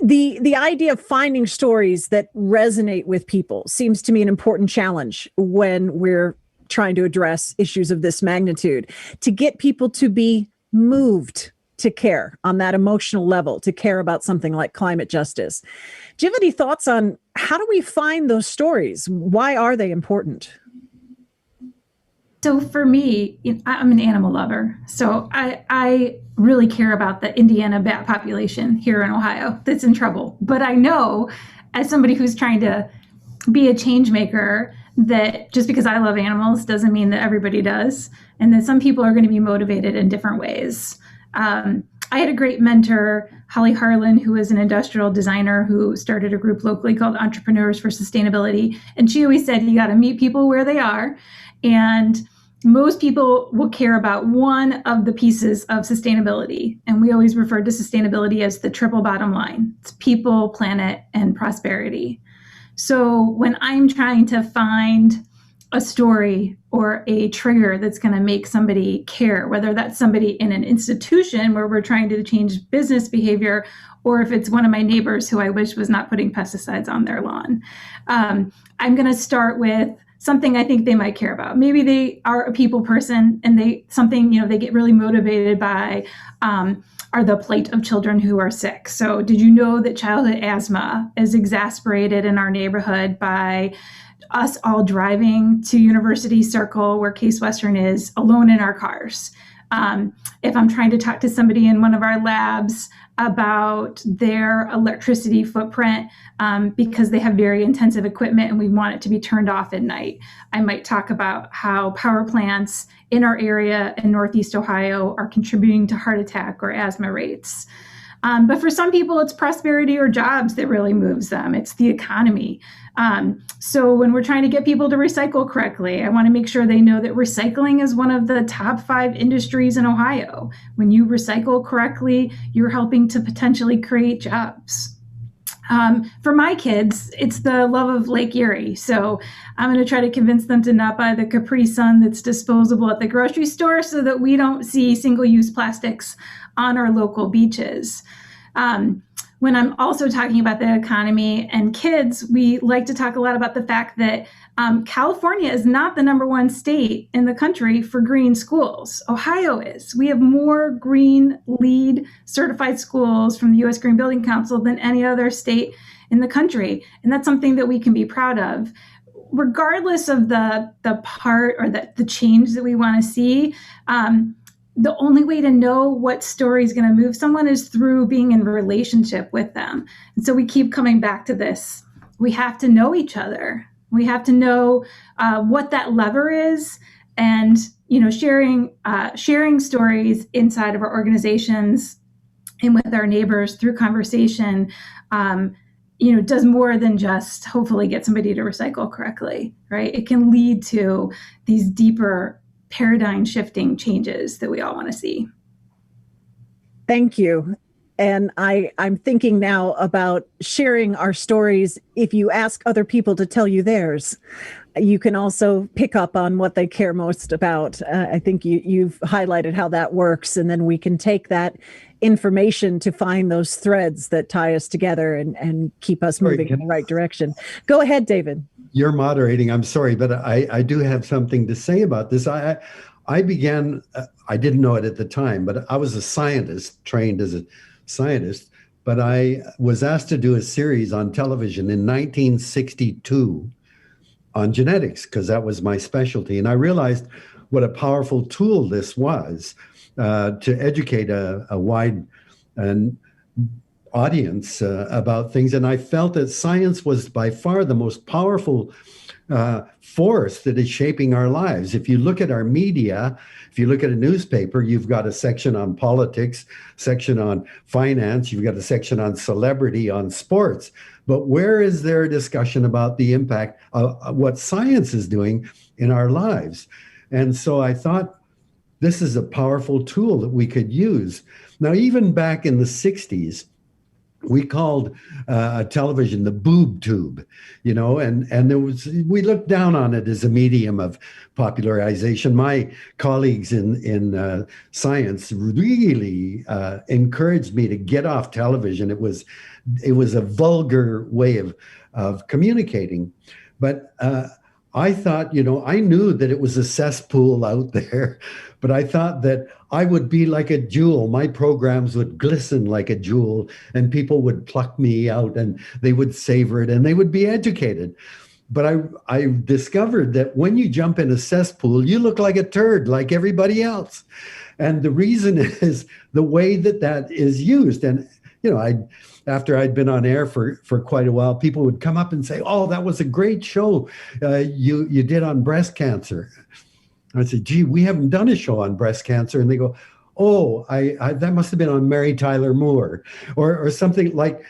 the idea of finding stories that resonate with people seems to me an important challenge when we're trying to address issues of this magnitude, to get people to be moved to care on that emotional level, to care about something like climate justice. Do you have any thoughts on how do we find those stories? Why are they important? So for me, I'm an animal lover. So I really care about the Indiana bat population here in Ohio that's in trouble. But I know, as somebody who's trying to be a change maker, that just because I love animals doesn't mean that everybody does. And that some people are going to be motivated in different ways. I had a great mentor, Holly Harlan, who is an industrial designer who started a group locally called Entrepreneurs for Sustainability. And she always said, you got to meet people where they are. And most people will care about one of the pieces of sustainability. And we always refer to sustainability as the triple bottom line. It's people, planet, and prosperity. So when I'm trying to find a story or a trigger that's going to make somebody care, whether that's somebody in an institution where we're trying to change business behavior, or if it's one of my neighbors who I wish was not putting pesticides on their lawn, I'm going to start with something I think they might care about. Maybe they are a people person and they get really motivated by are the plight of children who are sick. So did you know that childhood asthma is exacerbated in our neighborhood by us all driving to University Circle, where Case Western is, alone in our cars? If I'm trying to talk to somebody in one of our labs about their electricity footprint because they have very intensive equipment and we want it to be turned off at night, I might talk about how power plants in our area in Northeast Ohio are contributing to heart attack or asthma rates. But for some people, it's prosperity or jobs that really moves them. It's the economy. So when we're trying to get people to recycle correctly, I want to make sure they know that recycling is one of the top 5 industries in Ohio. When you recycle correctly, you're helping to potentially create jobs. For my kids, it's the love of Lake Erie. So I'm going to try to convince them to not buy the Capri Sun that's disposable at the grocery store so that we don't see single-use plastics on our local beaches. When I'm also talking about the economy and kids, we like to talk a lot about the fact that California is not the #1 state in the country for green schools. Ohio is. We have more green LEED certified schools from the U.S. Green Building Council than any other state in the country. And that's something that we can be proud of. Regardless of the part or the change that we want to see, the only way to know what story is going to move someone is through being in relationship with them. And so we keep coming back to this. We have to know each other. We have to know what that lever is, and sharing stories inside of our organizations and with our neighbors through conversation does more than just hopefully get somebody to recycle correctly, right? It can lead to these deeper paradigm shifting changes that we all want to see. Thank you. And I'm thinking now about sharing our stories. If you ask other people to tell you theirs, you can also pick up on what they care most about. I think you've highlighted how that works. And then we can take that information to find those threads that tie us together and keep us moving in the right direction. Go ahead, David. You're moderating. I'm sorry, but I do have something to say about this. I began, I didn't know it at the time, but I was a scientist, trained as a scientist, but I was asked to do a series on television in 1962 on genetics because that was my specialty. And I realized what a powerful tool this was to educate a wide audience about things. And I felt that science was by far the most powerful force that is shaping our lives. If you look at our media, if you look at a newspaper, you've got a section on politics, section on finance, you've got a section on celebrity, on sports. But where is there a discussion about the impact of what science is doing in our lives? And so I thought this is a powerful tool that we could use. Now, even back in the 60s, we called television the boob tube, and there was, we looked down on it as a medium of popularization. My colleagues in science really encouraged me to get off television. It was a vulgar way of communicating, but I thought, I knew that it was a cesspool out there, but I thought that I would be like a jewel. My programs would glisten like a jewel, and people would pluck me out and they would savor it and they would be educated. But I discovered that when you jump in a cesspool, you look like a turd, like everybody else. And the reason is the way that is used. And, after I'd been on air for quite a while, people would come up and say, "Oh, that was a great show you did on breast cancer." I said, "Gee, we haven't done a show on breast cancer." And they go, "Oh, I that must have been on Mary Tyler Moore," or something like.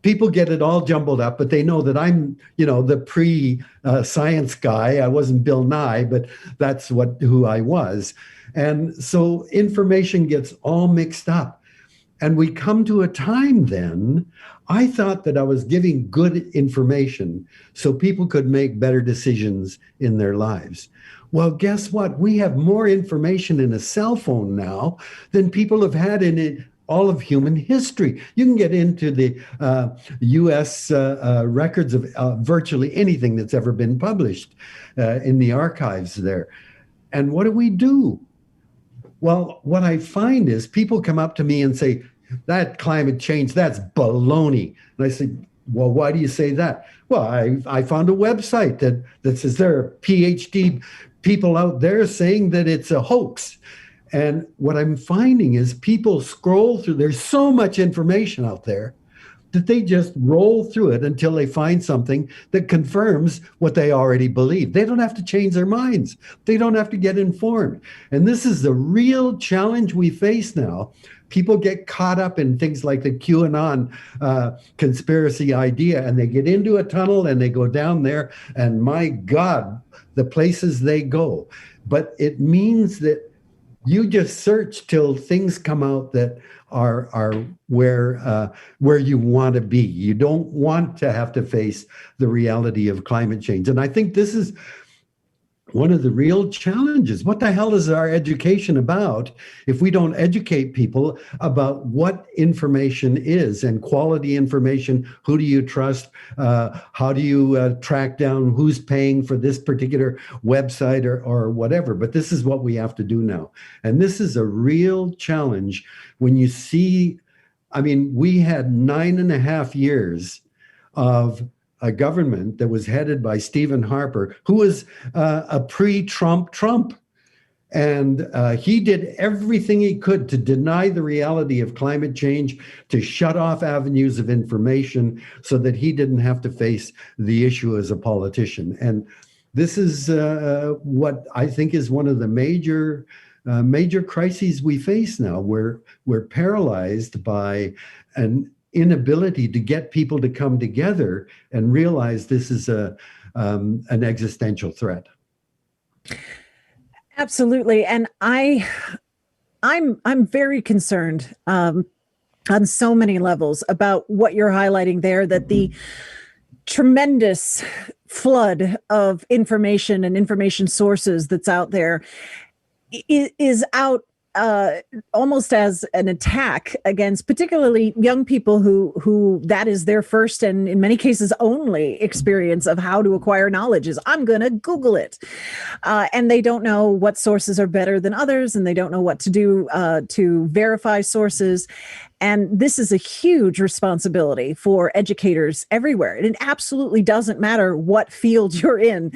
People get it all jumbled up, but they know that I'm, the pre-science guy. I wasn't Bill Nye, but that's who I was. And so information gets all mixed up. And we come to a time then, I thought that I was giving good information so people could make better decisions in their lives. Well, guess what? We have more information in a cell phone now than people have had in all of human history. You can get into the U.S. Records of virtually anything that's ever been published in the archives there. And what do? Well, what I find is people come up to me and say, "That climate change, that's baloney." And I say, "Well, why do you say that?" "Well, I found a website that says there are PhD people out there saying that it's a hoax." And what I'm finding is people scroll through, there's so much information out there that they just roll through it until they find something that confirms what they already believe. They don't have to change their minds. They don't have to get informed. And this is the real challenge we face now. People get caught up in things like the QAnon conspiracy idea, and they get into a tunnel and they go down there, and my God, the places they go. But it means that you just search till things come out that are where you want to be. You don't want to have to face the reality of climate change. And I think this is one of the real challenges. What the hell is our education about if we don't educate people about what information is and quality information? Who do you trust? How do you track down who's paying for this particular website or whatever? But this is what we have to do now. And this is a real challenge when you see, we had 9.5 years of a government that was headed by Stephen Harper, who was a pre-Trump Trump. And he did everything he could to deny the reality of climate change, to shut off avenues of information so that he didn't have to face the issue as a politician. And this is what I think is one of the major crises we face now. We're paralyzed by an inability to get people to come together and realize this is an existential threat. Absolutely. And I'm very concerned on so many levels about what you're highlighting there, that the tremendous flood of information and information sources that's out there is out almost as an attack against particularly young people who that is their first and in many cases only experience of how to acquire knowledge is I'm going to Google it. And they don't know what sources are better than others, and they don't know what to do to verify sources. And this is a huge responsibility for educators everywhere. And it absolutely doesn't matter what field you're in.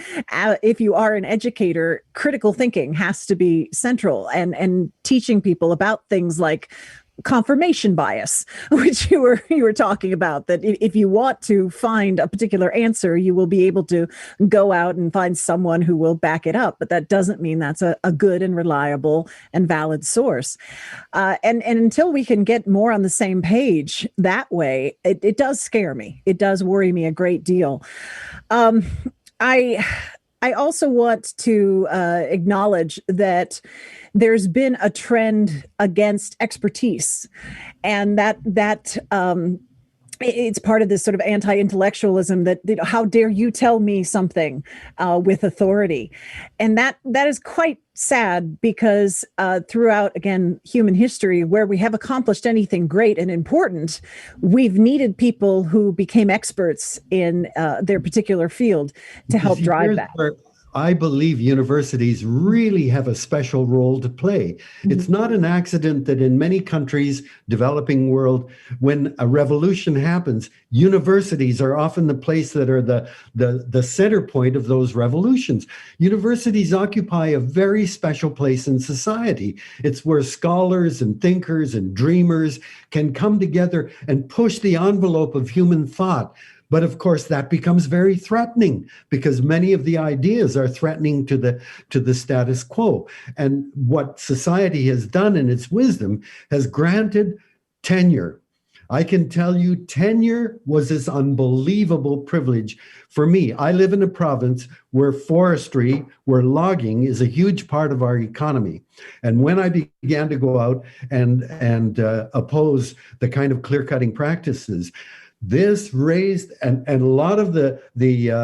If you are an educator, critical thinking has to be central, and teaching people about things like confirmation bias, which you were talking about, that if you want to find a particular answer, you will be able to go out and find someone who will back it up. But that doesn't mean that's a good and reliable and valid source. And until we can get more on the same page that way, it does scare me. It does worry me a great deal. I also want to acknowledge that there's been a trend against expertise, and that it's part of this sort of anti-intellectualism that, how dare you tell me something with authority. And that is quite sad, because throughout, again, human history, where we have accomplished anything great and important, we've needed people who became experts in their particular field to help drive that. I believe universities really have a special role to play. Mm-hmm. It's not an accident that in many countries, developing world, when a revolution happens, universities are often the place that are the center point of those revolutions. Universities occupy a very special place in society. It's where scholars and thinkers and dreamers can come together and push the envelope of human thought. But of course, that becomes very threatening, because many of the ideas are threatening to the status quo. And what society has done in its wisdom has granted tenure. I can tell you, tenure was this unbelievable privilege for me. I live in a province where forestry, where logging is a huge part of our economy. And when I began to go out and oppose the kind of clear-cutting practices, this raised, and a lot of the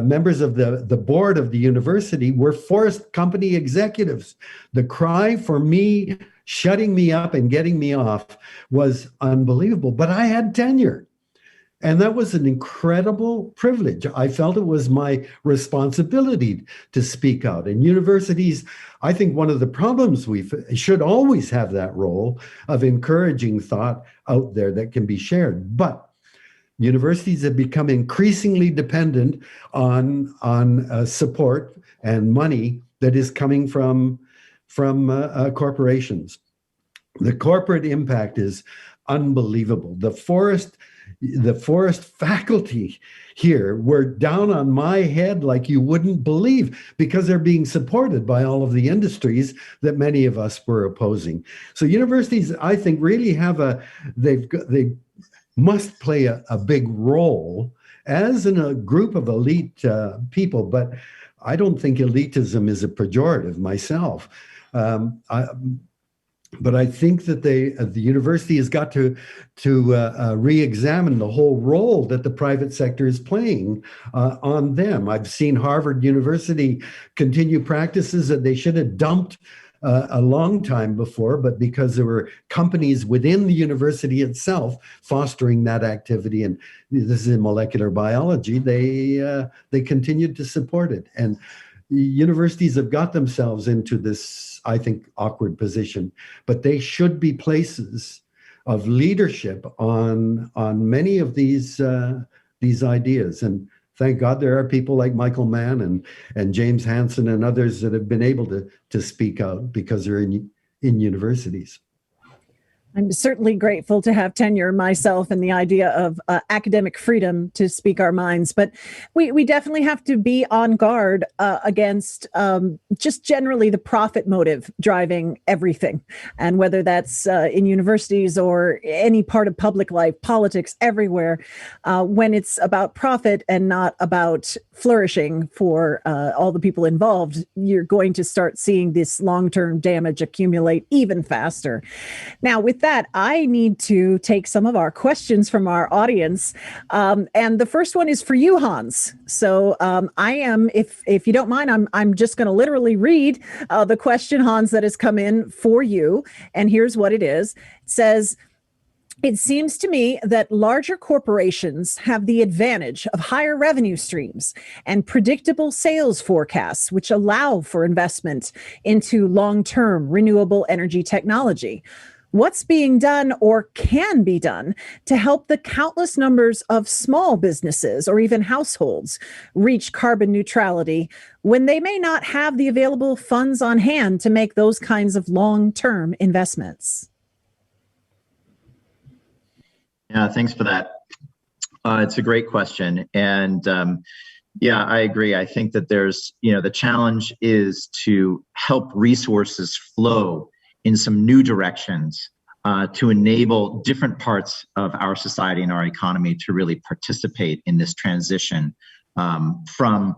members of the board of the university were forest company executives. The cry for me, shutting me up and getting me off, was unbelievable. But I had tenure, and that was an incredible privilege. I felt it was my responsibility to speak out. And universities, I think one of the problems we should always have that role of encouraging thought out there that can be shared. But universities have become increasingly dependent on support and money that is coming from corporations. The corporate impact is unbelievable. The forest faculty here were down on my head like you wouldn't believe, because they're being supported by all of the industries that many of us were opposing. So universities, I think, really have they must play a big role as in a group of elite people. But I don't think elitism is a pejorative myself. But I think that the university has got to re-examine the whole role that the private sector is playing on them. I've seen Harvard University continue practices that they should have dumped a long time before, but because there were companies within the university itself fostering that activity, and this is in molecular biology, they continued to support it. And universities have got themselves into this, I think, awkward position, but they should be places of leadership on many of these ideas. And thank God there are people like Michael Mann and James Hansen and others that have been able to speak out because they're in universities. I'm certainly grateful to have tenure myself and the idea of academic freedom to speak our minds. But we definitely have to be on guard against just generally the profit motive driving everything. And whether that's in universities or any part of public life, politics, everywhere, when it's about profit and not about flourishing for all the people involved, you're going to start seeing this long-term damage accumulate even faster. Now, with that, I need to take some of our questions from our audience. And the first one is for you, Hans. So I am, if you don't mind, I'm just going to literally read the question, Hans, that has come in for you. And here's what it is. It says, it seems to me that larger corporations have the advantage of higher revenue streams and predictable sales forecasts, which allow for investment into long-term renewable energy technology. What's being done or can be done to help the countless numbers of small businesses or even households reach carbon neutrality when they may not have the available funds on hand to make those kinds of long-term investments? Yeah, thanks for that. It's a great question. And yeah, I agree. I think that there's, the challenge is to help resources flow in some new directions to enable different parts of our society and our economy to really participate in this transition from,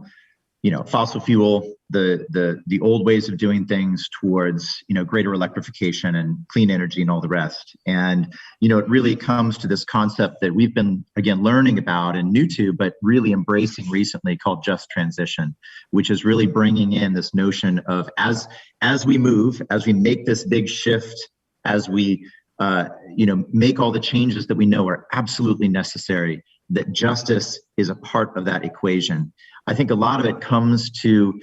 fossil fuel, the old ways of doing things towards, greater electrification and clean energy and all the rest. And, it really comes to this concept that we've been, again, learning about and new to, but really embracing recently, called just transition, which is really bringing in this notion of as we move, as we make this big shift, as we, make all the changes that we know are absolutely necessary, that justice is a part of that equation. I think a lot of it comes to,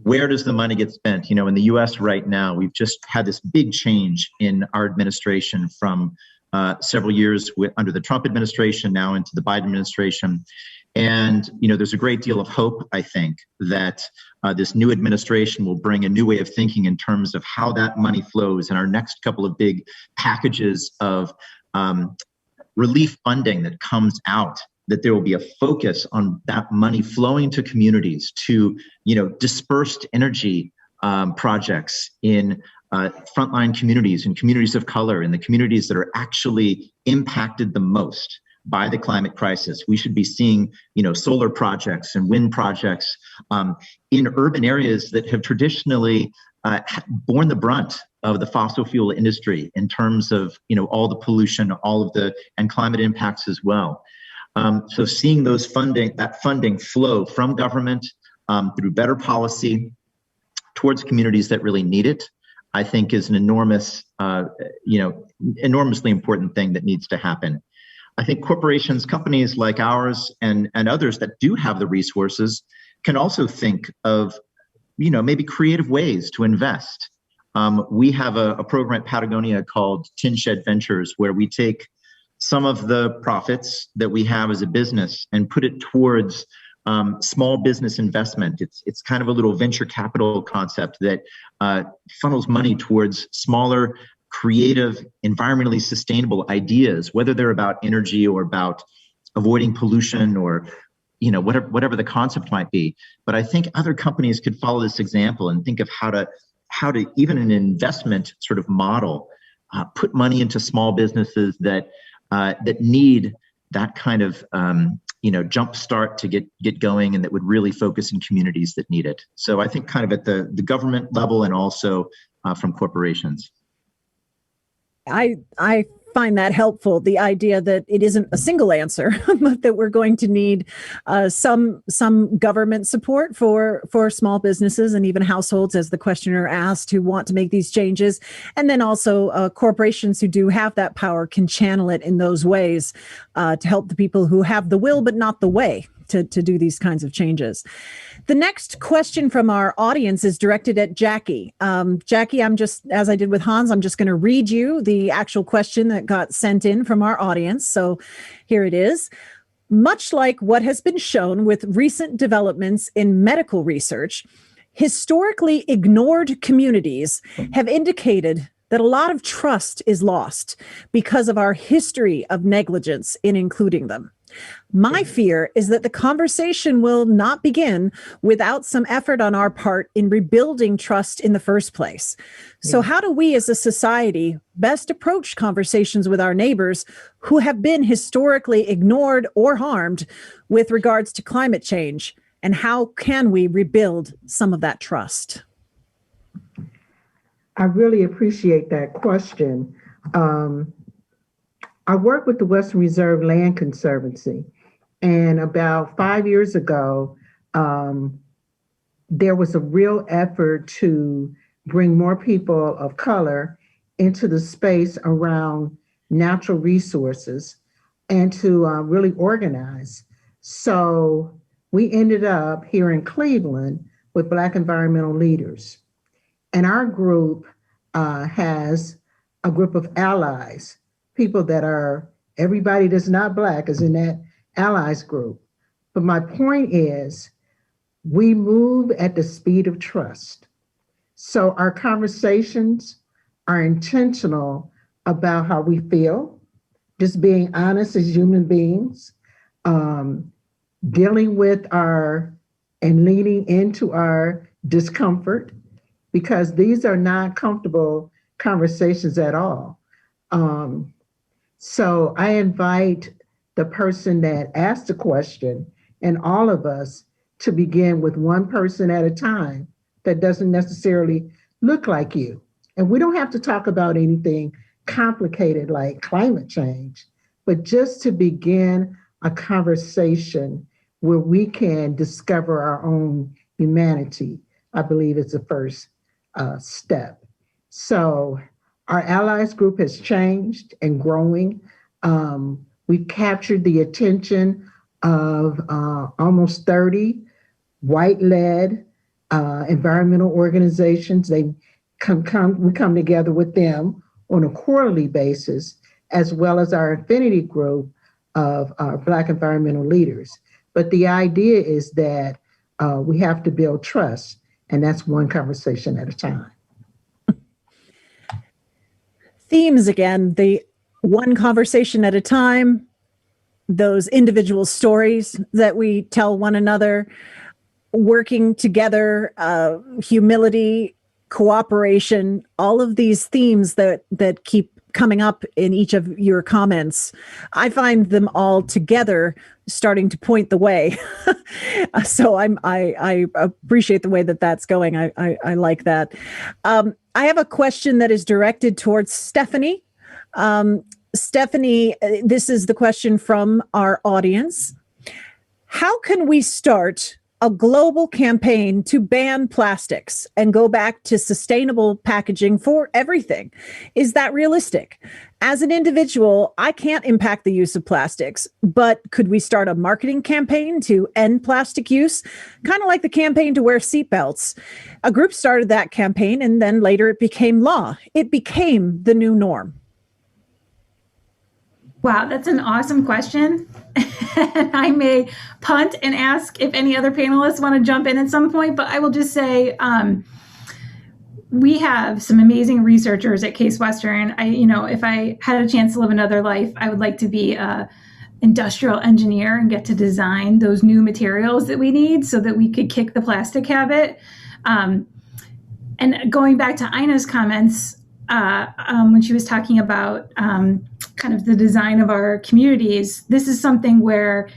where does the money get spent? In the US right now, we've just had this big change in our administration from several years under the Trump administration now into the Biden administration. And, there's a great deal of hope, I think, that this new administration will bring a new way of thinking in terms of how that money flows in our next couple of big packages of relief funding that comes out, that there will be a focus on that money flowing to communities, to, dispersed energy projects in frontline communities and communities of color, and the communities that are actually impacted the most by the climate crisis. We should be seeing, solar projects and wind projects in urban areas that have traditionally borne the brunt of the fossil fuel industry in terms of, all the pollution, and climate impacts as well. So seeing that funding flow from government through better policy towards communities that really need it, I think is an enormously important thing that needs to happen. I think corporations, companies like ours and others that do have the resources can also think of, maybe creative ways to invest. We have a program at Patagonia called Tin Shed Ventures, where we take some of the profits that we have as a business and put it towards small business investment. It's kind of a little venture capital concept that funnels money towards smaller, creative, environmentally sustainable ideas, whether they're about energy or about avoiding pollution or whatever the concept might be. But I think other companies could follow this example and think of how to even an investment sort of model, put money into small businesses that need that kind of jump start to get going, and that would really focus in communities that need it. So I think kind of at the government level and also from corporations. I find that helpful, the idea that it isn't a single answer, but that we're going to need some government support for small businesses and even households, as the questioner asked, who want to make these changes. And then also corporations who do have that power can channel it in those ways to help the people who have the will but not the way to do these kinds of changes. The next question from our audience is directed at Jackie. Jackie, as I did with Hans, I'm just going to read you the actual question that got sent in from our audience. So here it is. Much like what has been shown with recent developments in medical research, historically ignored communities have indicated that a lot of trust is lost because of our history of negligence in including them. My fear is that the conversation will not begin without some effort on our part in rebuilding trust in the first place. So how do we as a society best approach conversations with our neighbors who have been historically ignored or harmed with regards to climate change? And how can we rebuild some of that trust? I really appreciate that question. I work with the Western Reserve Land Conservancy, and about 5 years ago, there was a real effort to bring more people of color into the space around natural resources and to really organize. So we ended up here in Cleveland with Black environmental leaders. And our group has a group of allies, people that are, everybody that's not Black is in that allies group. But my point is, we move at the speed of trust. So our conversations are intentional about how we feel, just being honest as human beings, dealing with our and leaning into our discomfort, because these are not comfortable conversations at all. So I invite the person that asked the question and all of us to begin with one person at a time that doesn't necessarily look like you. And we don't have to talk about anything complicated like climate change, but just to begin a conversation where we can discover our own humanity, I believe is the first step. So our allies group has changed and growing. We've captured the attention of almost 30 white-led environmental organizations. We come together with them on a quarterly basis, as well as our affinity group of Black environmental leaders. But the idea is that we have to build trust, and that's one conversation at a time. Themes again, the one conversation at a time, those individual stories that we tell one another, working together, humility, cooperation, all of these themes that keep coming up in each of your comments. I find them all together starting to point the way. So I appreciate the way that that's going. I like that. I have a question that is directed towards Stephanie. Stephanie, this is the question from our audience. How can we start a global campaign to ban plastics and go back to sustainable packaging for everything? Is that realistic? As an individual, I can't impact the use of plastics, but could we start a marketing campaign to end plastic use? Kind of like the campaign to wear seatbelts. A group started that campaign and then later it became law. It became the new norm. Wow, that's an awesome question. And I may punt and ask if any other panelists want to jump in at some point, but I will just say we have some amazing researchers at Case Western. If I had a chance to live another life, I would like to be an industrial engineer and get to design those new materials that we need so that we could kick the plastic habit. And going back to Ina's comments, when she was talking about kind of the design of our communities, this is something where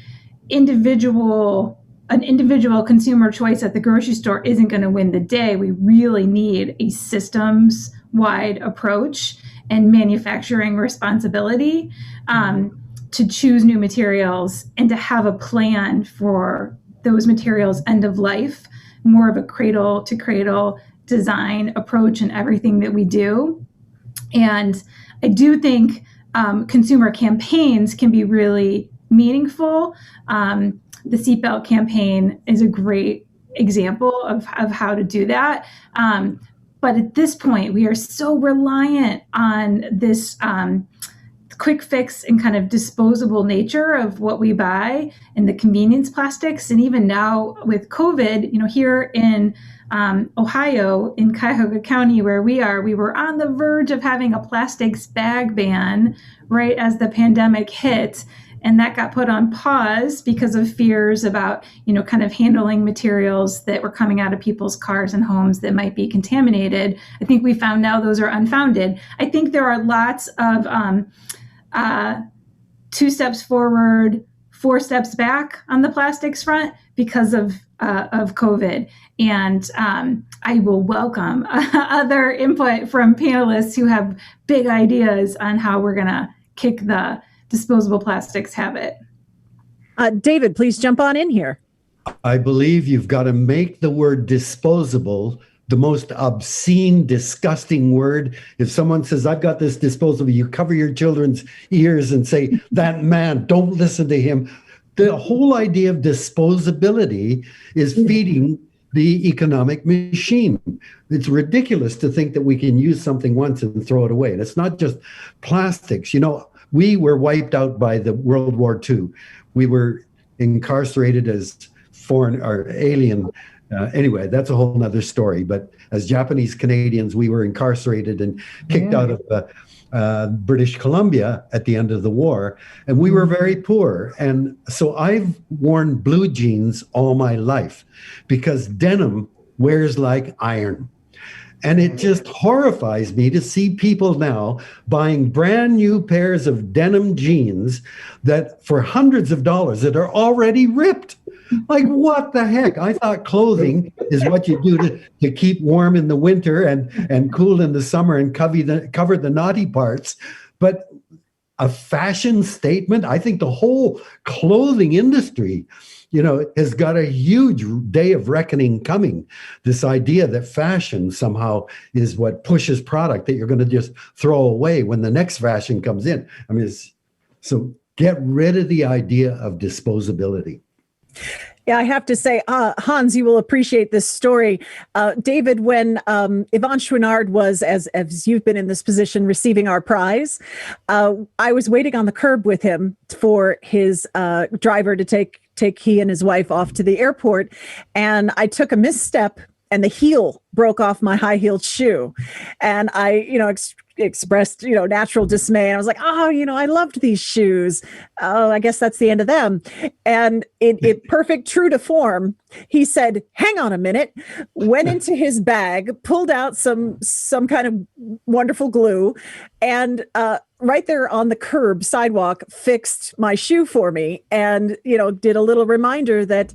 an individual consumer choice at the grocery store isn't going to win the day. We really need a systems-wide approach and manufacturing responsibility to choose new materials and to have a plan for those materials' end of life, more of a cradle-to-cradle design approach in everything that we do. And I do think consumer campaigns can be really meaningful. The seatbelt campaign is a great example of how to do that. But at this point, we are so reliant on this quick fix and kind of disposable nature of what we buy and the convenience plastics. And even now with COVID, here in Ohio, in Cuyahoga County, where we were on the verge of having a plastics bag ban right as the pandemic hit. And that got put on pause because of fears about, kind of handling materials that were coming out of people's cars and homes that might be contaminated. I think we found now those are unfounded. I think there are lots of 2 steps forward, 4 steps back on the plastics front because of COVID. And I will welcome other input from panelists who have big ideas on how we're going to kick the disposable plastics habit. David, please jump on in here. I believe you've got to make the word disposable the most obscene, disgusting word. If someone says, I've got this disposable, you cover your children's ears and say, that man, don't listen to him. The whole idea of disposability is feeding the economic machine. It's ridiculous to think that we can use something once and throw it away. And it's not just plastics. We were wiped out by the World War II. We were incarcerated as foreign or alien. Anyway, that's a whole nother story. But as Japanese Canadians, we were incarcerated and kicked out of British Columbia at the end of the war. And we were very poor. And so I've worn blue jeans all my life because denim wears like iron. And it just horrifies me to see people now buying brand new pairs of denim jeans that for hundreds of dollars that are already ripped. Like, what the heck? I thought clothing is what you do to keep warm in the winter and cool in the summer and cover the naughty parts. But a fashion statement, I think the whole clothing industry, has got a huge day of reckoning coming. This idea that fashion somehow is what pushes product that you're going to just throw away when the next fashion comes in. So get rid of the idea of disposability. Yeah, I have to say, Hans, you will appreciate this story. David, when Yvon Chouinard was, as you've been in this position, receiving our prize, I was waiting on the curb with him for his driver to take he and his wife off to the airport. And I took a misstep and the heel broke off my high-heeled shoe. And I, expressed, natural dismay. And I was like, I loved these shoes. Oh, I guess that's the end of them. And it perfect, true to form, he said, hang on a minute, went into his bag, pulled out some kind of wonderful glue, and right there on the curb sidewalk, fixed my shoe for me. And, did a little reminder that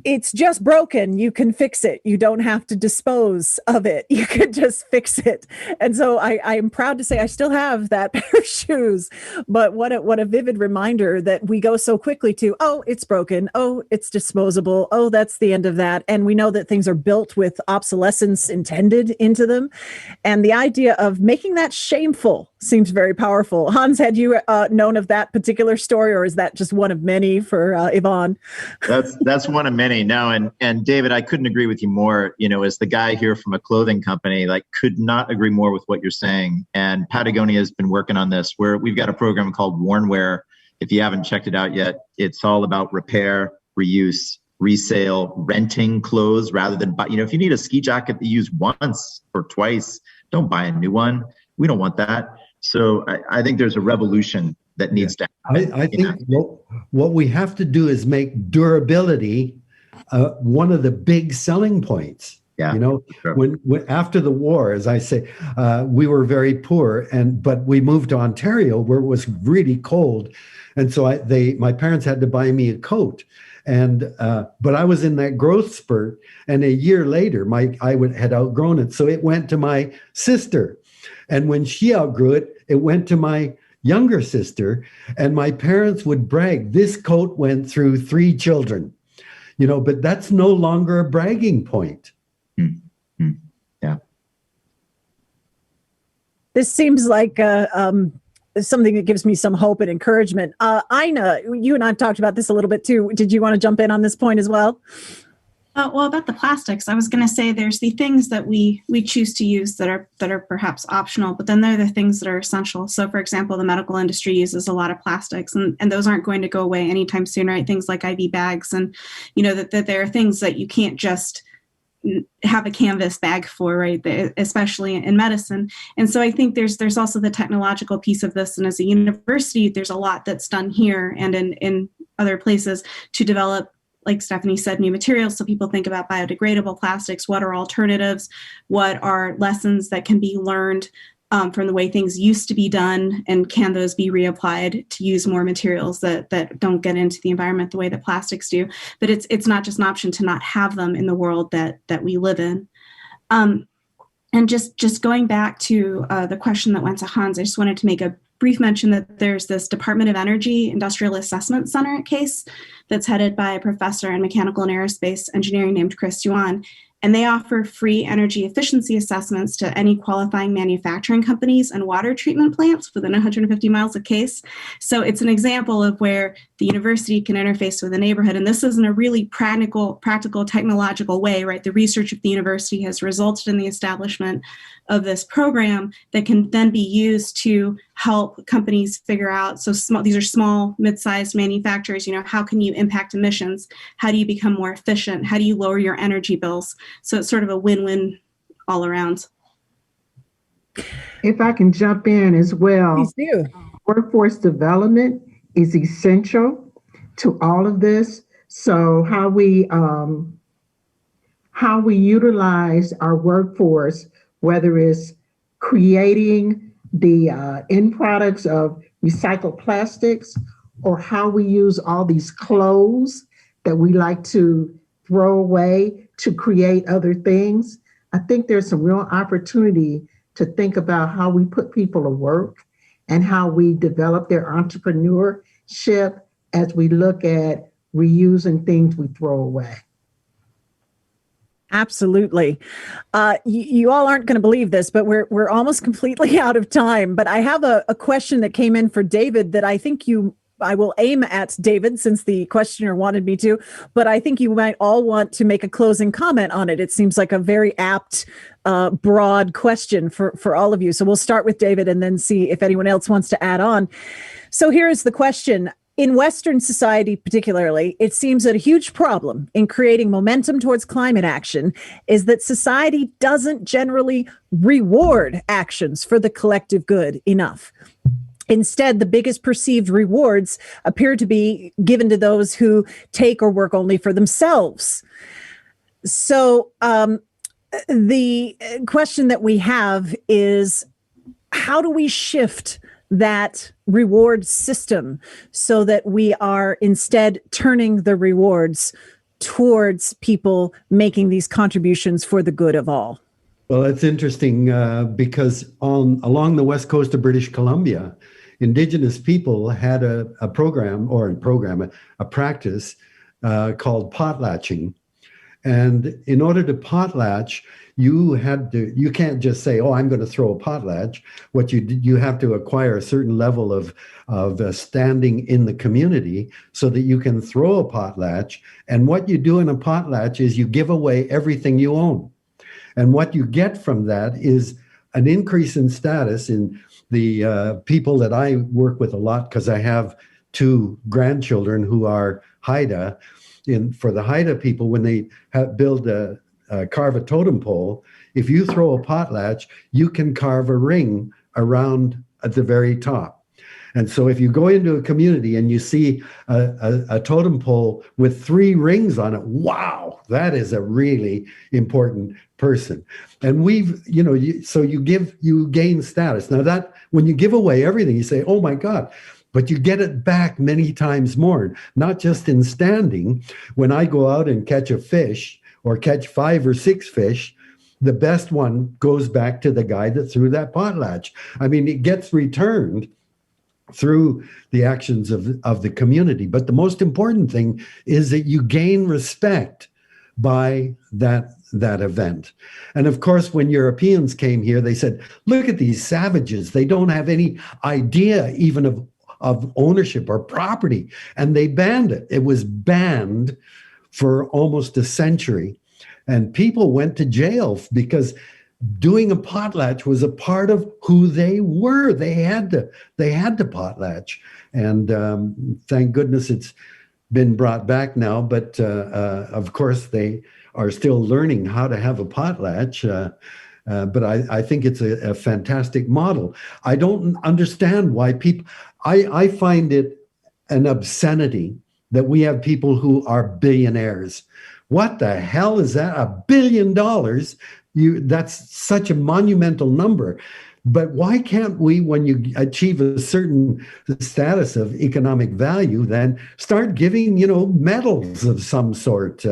it's just broken. You can fix it. You don't have to dispose of it. You can just fix it. And so I am proud to say I still have that pair of shoes. But what a vivid reminder that we go so quickly to, oh, it's broken. Oh, it's disposable. Oh, that's the end of that. And we know that things are built with obsolescence intended into them. And the idea of making that shameful seems very powerful. Hans, had you known of that particular story, or is that just one of many for Yvon? That's one of many. No, and David, I couldn't agree with you more. As the guy here from a clothing company, could not agree more with what you're saying. And Patagonia has been working on this, where we've got a program called Wornwear. If you haven't checked it out yet, it's all about repair, reuse, resale, renting clothes rather than buy. If you need a ski jacket that you use once or twice, don't buy a new one. We don't want that. So I think there's a revolution that needs to happen. I think what we have to do is make durability one of the big selling points. Yeah, sure. when after the war, as I say, we were very poor, but we moved to Ontario where it was really cold, and so my parents had to buy me a coat, and but I was in that growth spurt, and a year later, I had outgrown it, so it went to my sister, and when she outgrew it, it went to my younger sister, and my parents would brag, this coat went through 3 children. But that's no longer a bragging point. Mm-hmm. Yeah. This seems like something that gives me some hope and encouragement. Ina, you and I have talked about this a little bit too. Did you want to jump in on this point as well? Well, about the plastics, I was going to say there's the things that we choose to use that are perhaps optional, but then there are the things that are essential. So, for example, the medical industry uses a lot of plastics, and those aren't going to go away anytime soon, right? Things like IV bags, and that there are things that you can't just have a canvas bag for, right? Especially in medicine. And so I think there's also the technological piece of this, and as a university, there's a lot that's done here and in other places to develop, like Stephanie said, new materials. So people think about biodegradable plastics. What are alternatives? What are lessons that can be learned from the way things used to be done? And can those be reapplied to use more materials that don't get into the environment the way that plastics do? But it's not just an option to not have them in the world that we live in. And just going back to the question that went to Hans, I just wanted to make a brief mention that there's this Department of Energy Industrial Assessment Center at Case that's headed by a professor in mechanical and aerospace engineering named Chris Yuan. And they offer free energy efficiency assessments to any qualifying manufacturing companies and water treatment plants within 150 miles of Case. So it's an example of where the university can interface with the neighborhood. And this is in a really practical, technological way, right? The research of the university has resulted in the establishment of this program that can then be used to help companies figure out, these are small, mid-sized manufacturers, how can you impact emissions? How do you become more efficient? How do you lower your energy bills? So it's sort of a win-win all around. If I can jump in as well. Please do. Workforce development is essential to all of this. So how we utilize our workforce, whether it's creating the end products of recycled plastics, or how we use all these clothes that we like to throw away to create other things. I think there's some real opportunity to think about how we put people to work and how we develop their entrepreneurship as we look at reusing things we throw away. Absolutely. You all aren't going to believe this, but we're almost completely out of time. But I have a question that came in for David that I think I will aim at David since the questioner wanted me to, but I think you might all want to make a closing comment on it. It seems like a very apt, broad question for all of you. So we'll start with David and then see if anyone else wants to add on. So here's the question. In Western society particularly, it seems that a huge problem in creating momentum towards climate action is that society doesn't generally reward actions for the collective good enough. Instead, the biggest perceived rewards appear to be given to those who take or work only for themselves. So the question that we have is, how do we shift that reward system so that we are instead turning the rewards towards people making these contributions for the good of all? Well, it's interesting because along the west coast of British Columbia, Indigenous people had a practice called potlatching. And in order to potlatch, you can't just say, oh, I'm going to throw a potlatch. What you have to acquire a certain level of standing in the community so that you can throw a potlatch. And what you do in a potlatch is you give away everything you own. And what you get from that is an increase in status in the people that I work with a lot, because I have 2 grandchildren who are Haida. For the Haida people, when they carve a totem pole, if you throw a potlatch, you can carve a ring around at the very top. And so if you go into a community and you see a totem pole with 3 rings on it, wow, that is a really important person. And you gain status. Now that when you give away everything, you say, oh my God, but you get it back many times more, not just in standing. When I go out and catch a fish or catch 5 or 6 fish, the best one goes back to the guy that threw that potlatch. I mean, it gets returned through the actions of the community. But the most important thing is that you gain respect by that event. And of course, when Europeans came here, they said, look at these savages. They don't have any idea even of ownership or property. And they banned it. It was banned for almost a century. And people went to jail because doing a potlatch was a part of who they were. They had to potlatch. And thank goodness it's been brought back now. But of course, they are still learning how to have a potlatch. But I think it's a fantastic model. I don't understand why people, I find it an obscenity that we have people who are billionaires. What the hell is that? $1 billion? That's such a monumental number. But why can't we, when you achieve a certain status of economic value, then start giving, medals of some sort,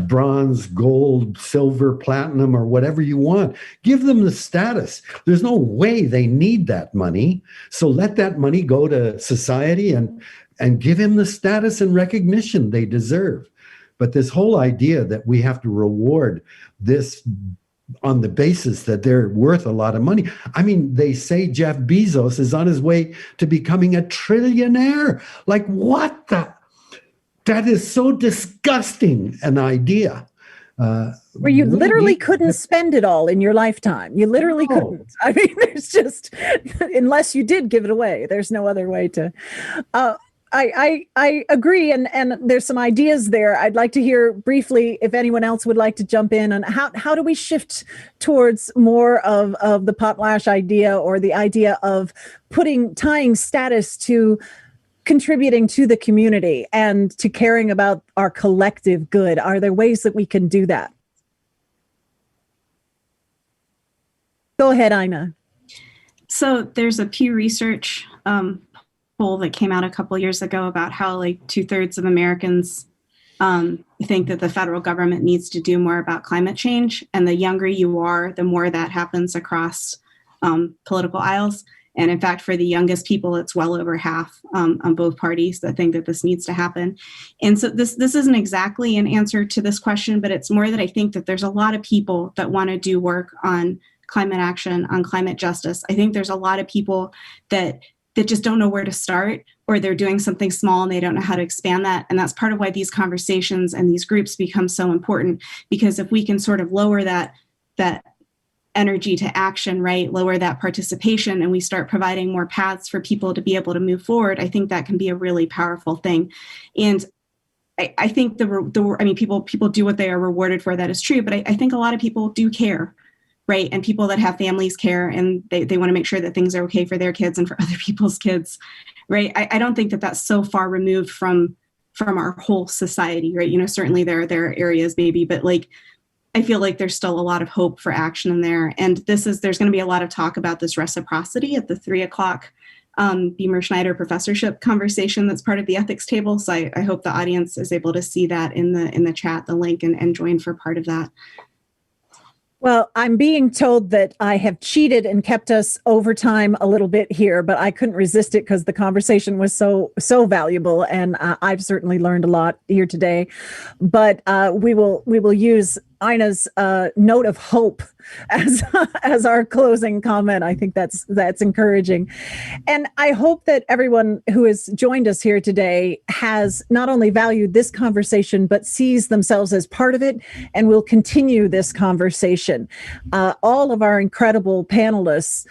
bronze, gold, silver, platinum, or whatever you want. Give them the status. There's no way they need that money. So let that money go to society and give him the status and recognition they deserve. But this whole idea that we have to reward this on the basis that they're worth a lot of money. I mean, they say Jeff Bezos is on his way to becoming a trillionaire. Like, what the? That is so disgusting an idea. Where you literally couldn't spend it all in your lifetime. You literally couldn't. I mean, there's just, unless you did give it away, there's no other way to. I agree, and there's some ideas there. I'd like to hear briefly if anyone else would like to jump in on how do we shift towards more of the potlatch idea, or the idea of tying status to contributing to the community and to caring about our collective good. Are there ways that we can do that? Go ahead, Ina. So there's a Pew Research poll that came out a couple years ago about how like 2/3 of Americans think that the federal government needs to do more about climate change. And the younger you are, the more that happens across political aisles. And in fact, for the youngest people, it's well over half on both parties that think that this needs to happen. And so this isn't exactly an answer to this question, but it's more that I think that there's a lot of people that want to do work on climate action, on climate justice. I think there's a lot of people that just don't know where to start, or they're doing something small and they don't know how to expand that. And that's part of why these conversations and these groups become so important, because if we can sort of lower that energy to action, right, lower that participation, and we start providing more paths for people to be able to move forward, I think that can be a really powerful thing. And I think people do what they are rewarded for. That is true. But I think a lot of people do care. Right. And people that have families care, and they want to make sure that things are okay for their kids and for other people's kids. Right. I don't think that that's so far removed from our whole society. Right. You know, certainly there are areas maybe, but like, I feel like there's still a lot of hope for action in there. And there's going to be a lot of talk about this reciprocity at the 3:00 Beamer Schneider professorship conversation that's part of the ethics table. So I hope the audience is able to see that in the chat, the link, and join for part of that. Well, I'm being told that I have cheated and kept us over time a little bit here, but I couldn't resist it because the conversation was so valuable, and I've certainly learned a lot here today. But we will use Ina's note of hope as our closing comment. I think that's encouraging. And I hope that everyone who has joined us here today has not only valued this conversation, but sees themselves as part of it and will continue this conversation. All of our incredible panelists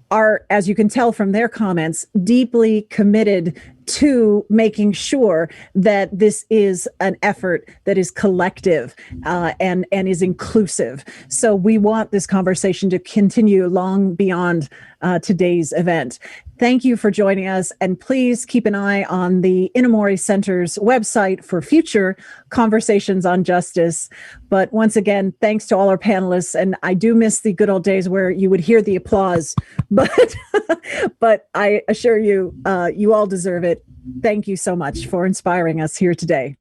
are, as you can tell from their comments, deeply committed to making sure that this is an effort that is collective and is inclusive. So we want this conversation to continue long beyond today's event. Thank you for joining us, and please keep an eye on the Inamori Center's website for future conversations on justice. But once again, thanks to all our panelists, and I do miss the good old days where you would hear the applause, but I assure you, you all deserve it. Thank you so much for inspiring us here today.